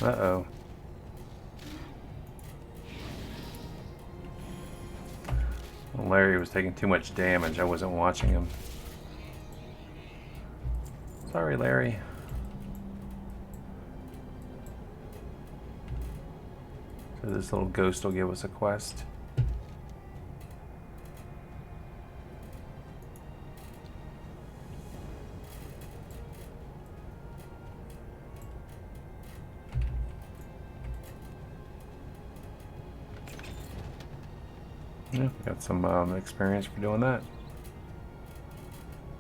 Speaker 1: Uh-oh. Well, Larry was taking too much damage. I wasn't watching him. Sorry, Larry. So this little ghost will give us a quest. Yeah, got some experience for doing that.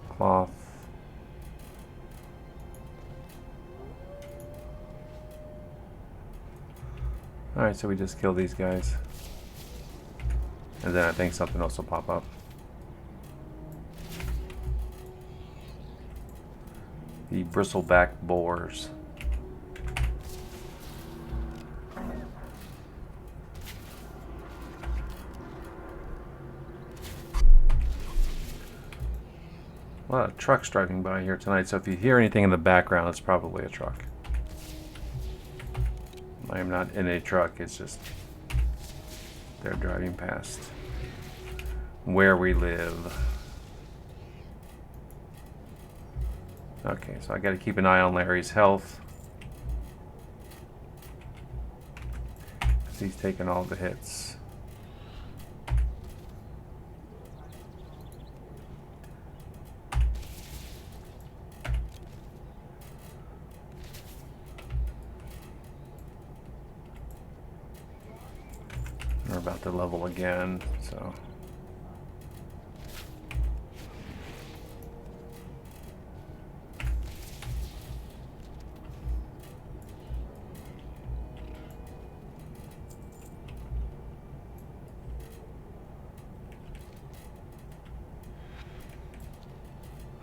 Speaker 1: Cloth. Alright, so we just kill these guys. And then I think something else will pop up. The bristleback boars. A lot of trucks driving by here tonight, so if you hear anything in the background, it's probably a truck. I am not in a truck, it's just they're driving past where we live. Okay, so I got to keep an eye on Larry's health. He's taking all the hits. We're about to level again, so.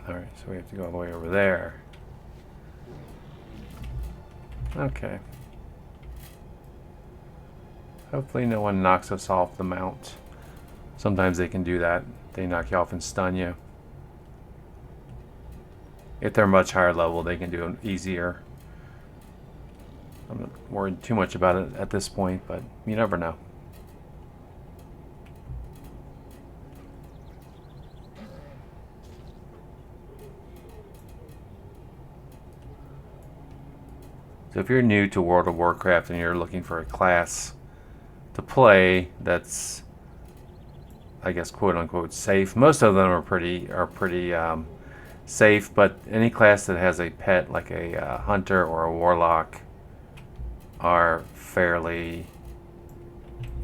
Speaker 1: Alright, so we have to go all the way over there. Okay. Hopefully no one knocks us off the mount. Sometimes they can do that. They knock you off and stun you. If they're much higher level, they can do it easier. I'm not worried too much about it at this point, but you never know. So if you're new to World of Warcraft and you're looking for a class to play that's, I guess, quote unquote safe. Most of them are pretty safe, but any class that has a pet like a hunter or a warlock are fairly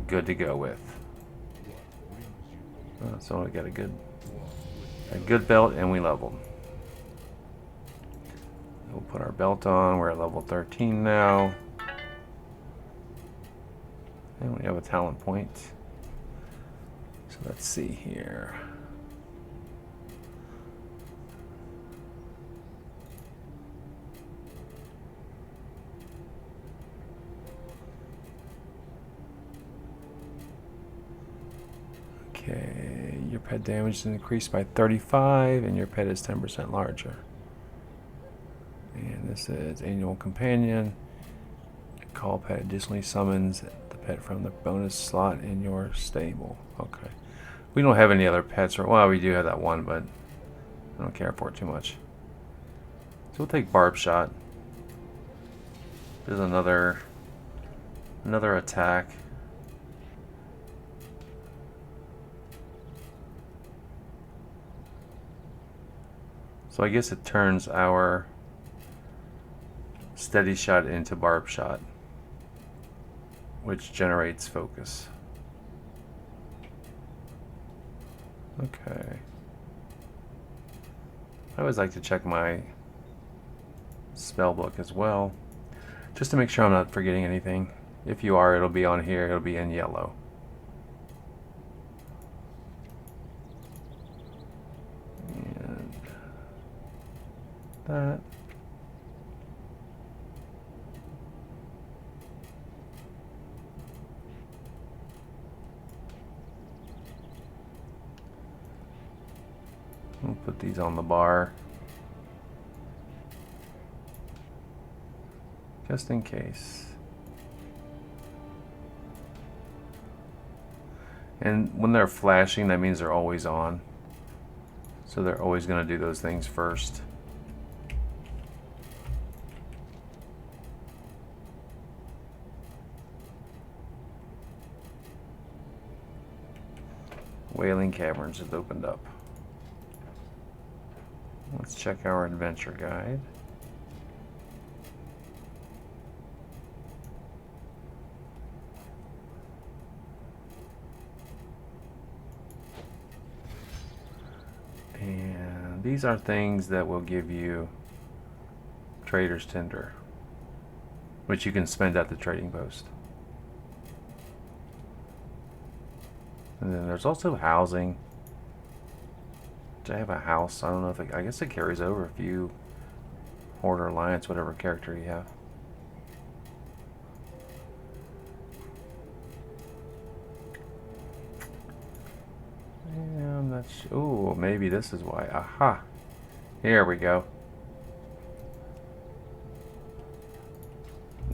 Speaker 1: good to go with. So we got a good belt, and we leveled. We'll put our belt on. We're at level 13 now. And we have a talent point. So let's see here. Okay, your pet damage is increased by 35 and your pet is 10% larger. And this is Annual Companion. Call pet additionally summons the pet from the bonus slot in your stable. Okay. We don't have any other pets, or well, we do have that one, but I don't care for it too much. So we'll take Barb Shot. There's another attack. So I guess it turns our Steady Shot into Barb Shot, which generates focus. Okay. I always like to check my spell book as well, just to make sure I'm not forgetting anything. If you are, it'll be on here. It'll be in yellow. And that. We'll put these on the bar, just in case. And when they're flashing, that means they're always on. So they're always going to do those things first. Wailing Caverns has opened up. Let's check our adventure guide. And these are things that will give you Trader's Tinder, which you can spend at the trading post. And then there's also housing. I have a house. I don't know if it, I guess it carries over if you Horde or Alliance, whatever character you have. Yeah, I'm not sure. Oh, maybe this is why. Aha! Here we go.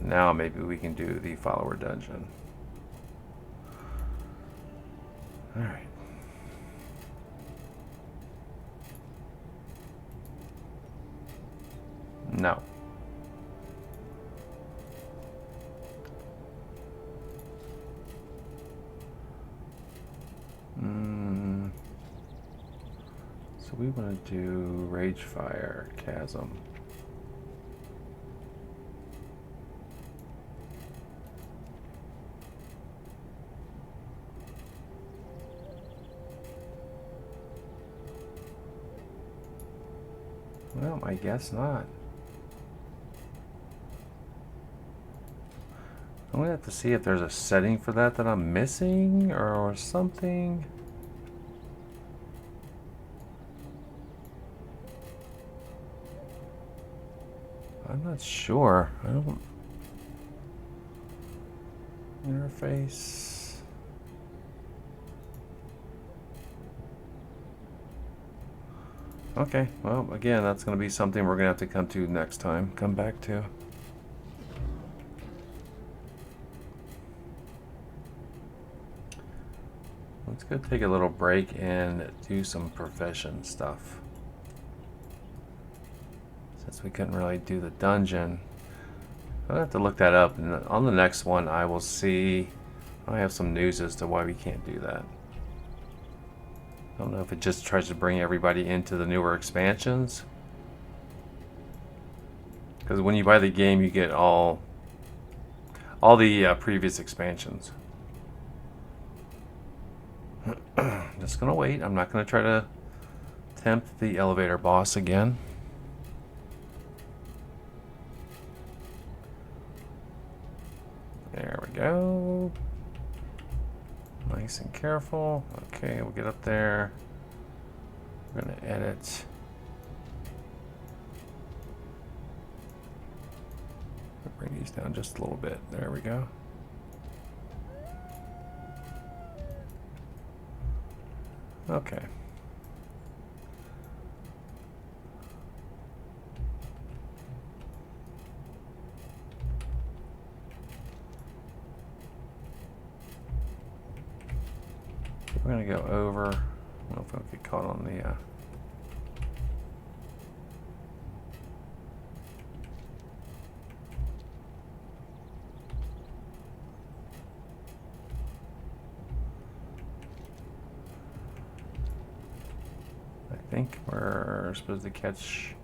Speaker 1: Now maybe we can do the follower dungeon. Alright. No. So we want to do Ragefire Chasm. Well, I guess not. I'm gonna have to see if there's a setting for that I'm missing or something. I'm not sure. I don't. Interface. Okay, well, again, that's going to be something we're going to have to come to next time. Come back to. Let's go take a little break and do some profession stuff. Since we couldn't really do the dungeon, I'll have to look that up. And on the next one, I will see. I have some news as to why we can't do that. I don't know if it just tries to bring everybody into the newer expansions. Because when you buy the game, you get all the previous expansions. Just gonna wait. I'm not gonna try to tempt the elevator boss again. There we go. Nice and careful. Okay, we'll get up there. We're gonna edit. Bring these down just a little bit. There we go. Okay. We're going to go over. I don't know if I'll get caught on the... I think we're supposed to catch...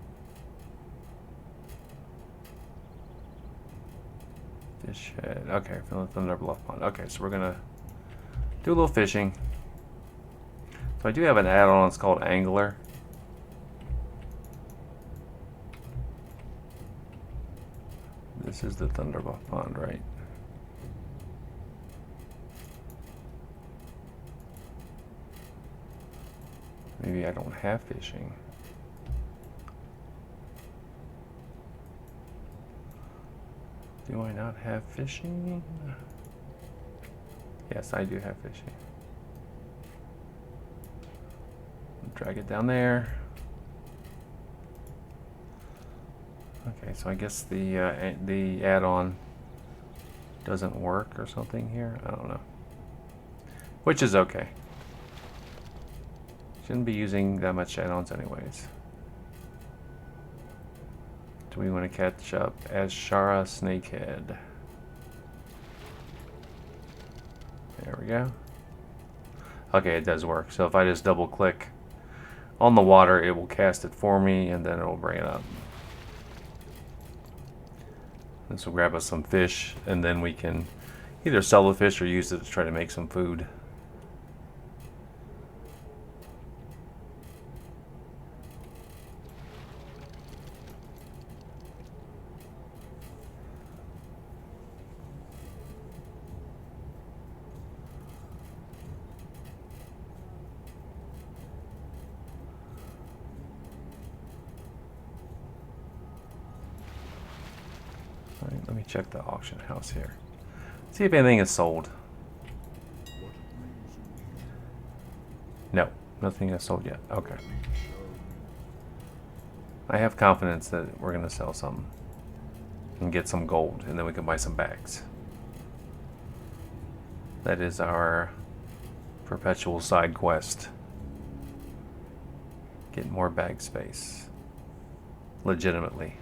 Speaker 1: fish head. Okay, from the Thunder Bluff pond. Okay, so we're going to do a little fishing. So I do have an add-on, it's called Angler. This is the Thunder Bluff pond, right? Maybe I don't have fishing. Do I not have fishing? Yes, I do have fishing. Drag it down there. Okay, so I guess the add-on doesn't work or something here. I don't know. Which is okay. Shouldn't be using that much add-ons anyways. Do we want to catch up as Shara Snakehead? There we go. Okay, it does work. So if I just double click on the water, it will cast it for me and then it will bring it up. This will grab us some fish and then we can either sell the fish or use it to try to make some food. Let me check the auction house here. See if anything is sold. No, nothing is sold yet. Okay. I have confidence that we're going to sell some and get some gold, and then we can buy some bags. That is our perpetual side quest. Get more bag space. Legitimately.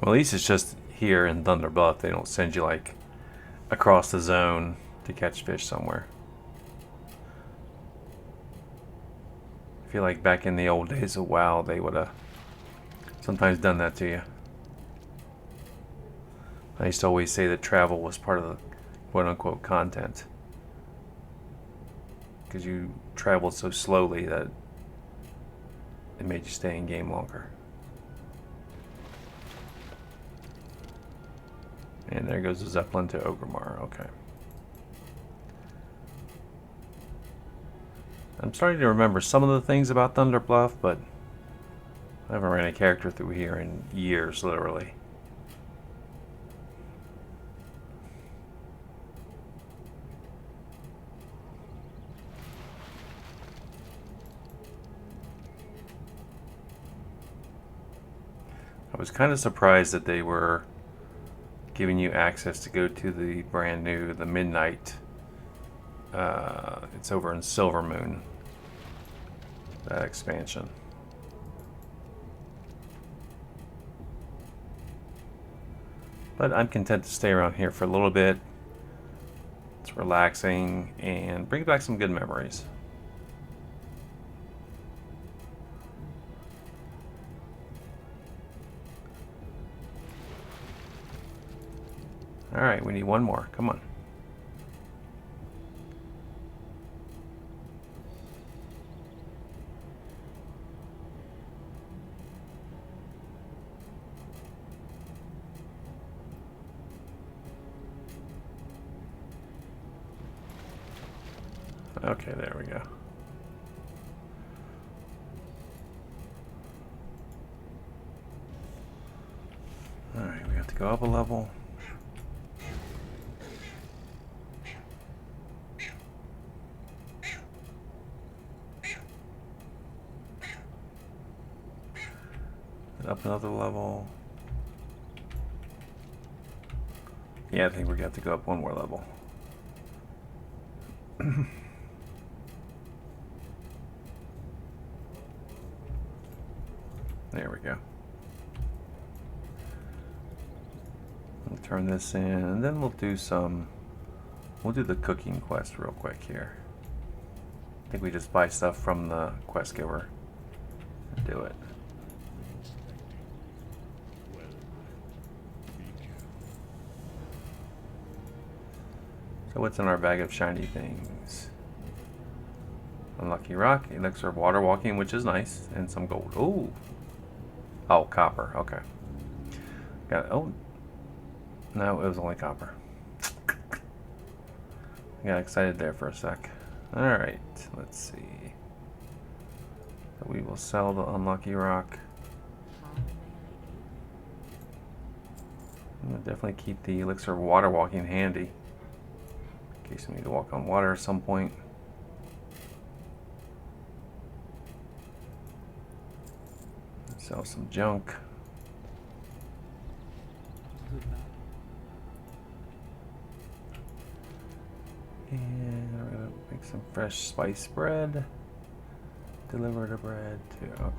Speaker 1: Well, at least it's just here in Thunder Bluff. They don't send you like across the zone to catch fish somewhere. I feel like back in the old days of WoW, they would have sometimes done that to you. I used to always say that travel was part of the quote-unquote content, because you traveled so slowly that it made you stay in game longer. And there goes the Zeppelin to Orgrimmar. Okay. I'm starting to remember some of the things about Thunder Bluff, but I haven't ran a character through here in years, literally. I was kind of surprised that they were giving you access to go to the brand new, the Midnight. It's over in Silvermoon, that expansion. But I'm content to stay around here for a little bit. It's relaxing and brings back some good memories. Alright, we need one more. Come on. Okay, there we go. Alright, we have to go up a level. Up another level. Yeah, I think we're gonna have to go up one more level. There we go. We'll turn this in, and then we'll do the cooking quest real quick here. I think we just buy stuff from the quest giver and do it. So what's in our bag of shiny things? Unlucky rock, elixir of water walking, which is nice, and some gold. Ooh. Oh, copper. Okay. Got it. Oh. No, it was only copper. I got excited there for a sec. Alright, let's see. So we will sell the unlucky rock. I'm gonna definitely keep the elixir of water walking handy, in case we need to walk on water at some point. Sell some junk. And we're gonna make some fresh spice bread. Deliver the bread too. Okay.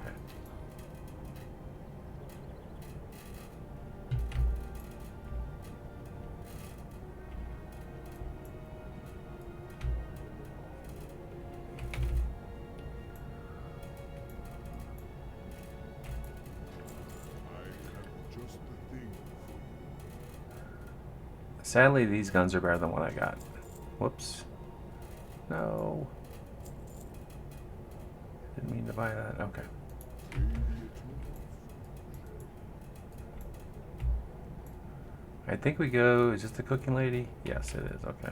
Speaker 1: Sadly, these guns are better than what I got. Whoops. No. Didn't mean to buy that. Okay. I think we go... Is this the cooking lady? Yes, it is. Okay.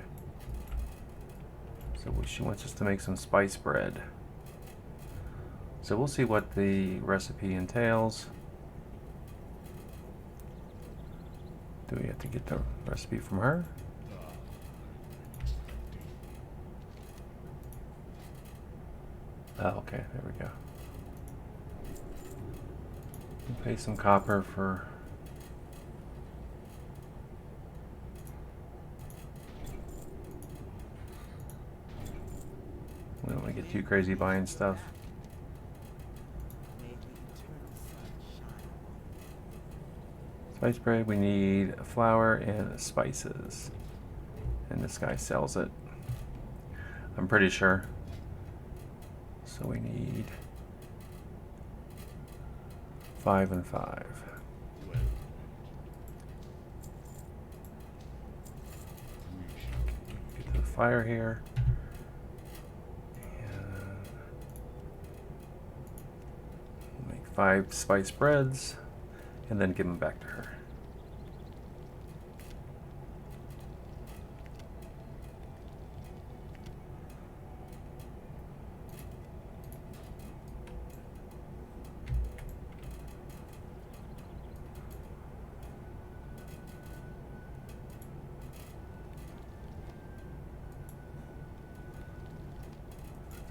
Speaker 1: So she wants us to make some spice bread. So we'll see what the recipe entails. Do we have to get the recipe from her? Oh, okay, there we go. We'll pay some copper for... We don't want to get too crazy buying stuff. Spice bread, we need flour and spices. And this guy sells it. I'm pretty sure. So we need 5 and 5. Get to the fire here. And make 5 spice breads. And then give them back to her.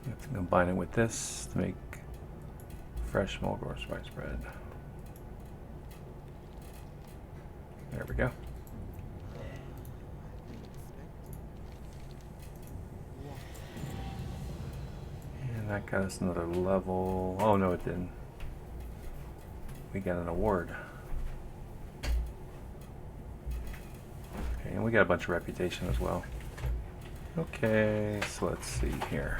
Speaker 1: You have to combine it with this to make fresh Mulgore spice bread. There we go. And that got us another level. Oh no, it didn't. We got an award. Okay, and we got a bunch of reputation as well. Okay, so let's see here.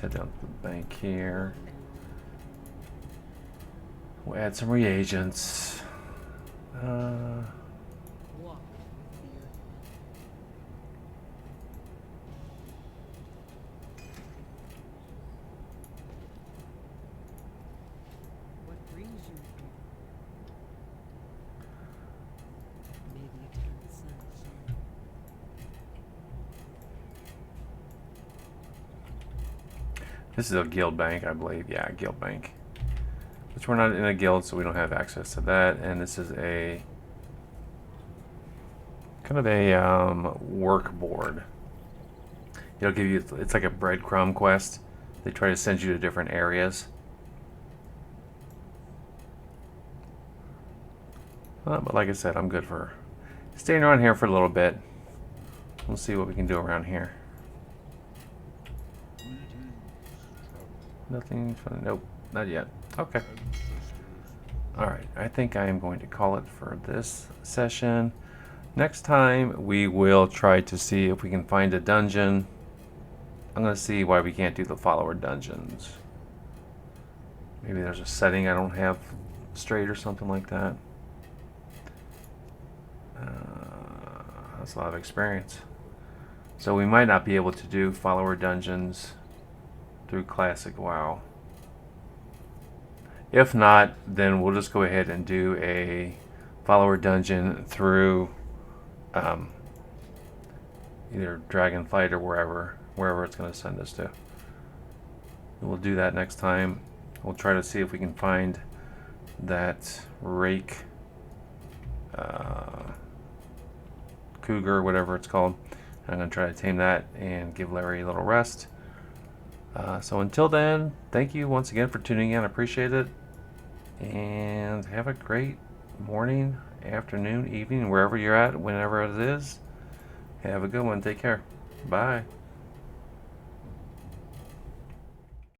Speaker 1: let's head down to the bank here. We'll add some reagents.
Speaker 9: What brings you here? Maybe eternal sunshine.
Speaker 1: This is a guild bank, I believe. Yeah, guild bank. Which we're not in a guild, so we don't have access to that. And this is a kind of a work board. It'll give you, it's like a breadcrumb quest. They try to send you to different areas. But like I said, I'm good for staying around here for a little bit. We'll see what we can do around here. Nothing fun. Nope, not yet. Okay. Alright, I think I am going to call it for this session. Next time, we will try to see if we can find a dungeon. I'm going to see why we can't do the follower dungeons. Maybe there's a setting I don't have straight or something like that. That's a lot of experience. So we might not be able to do follower dungeons through Classic WoW. If not, then we'll just go ahead and do a follower dungeon through either Dragonflight or wherever it's going to send us to. We'll do that next time. We'll try to see if we can find that Rake cougar, whatever it's called. I'm going to try to tame that and give Larry a little rest. So until then, thank you once again for tuning in. I appreciate it. And have a great morning, afternoon, evening, wherever you're at, whenever it is. Have a good one. Take care. Bye.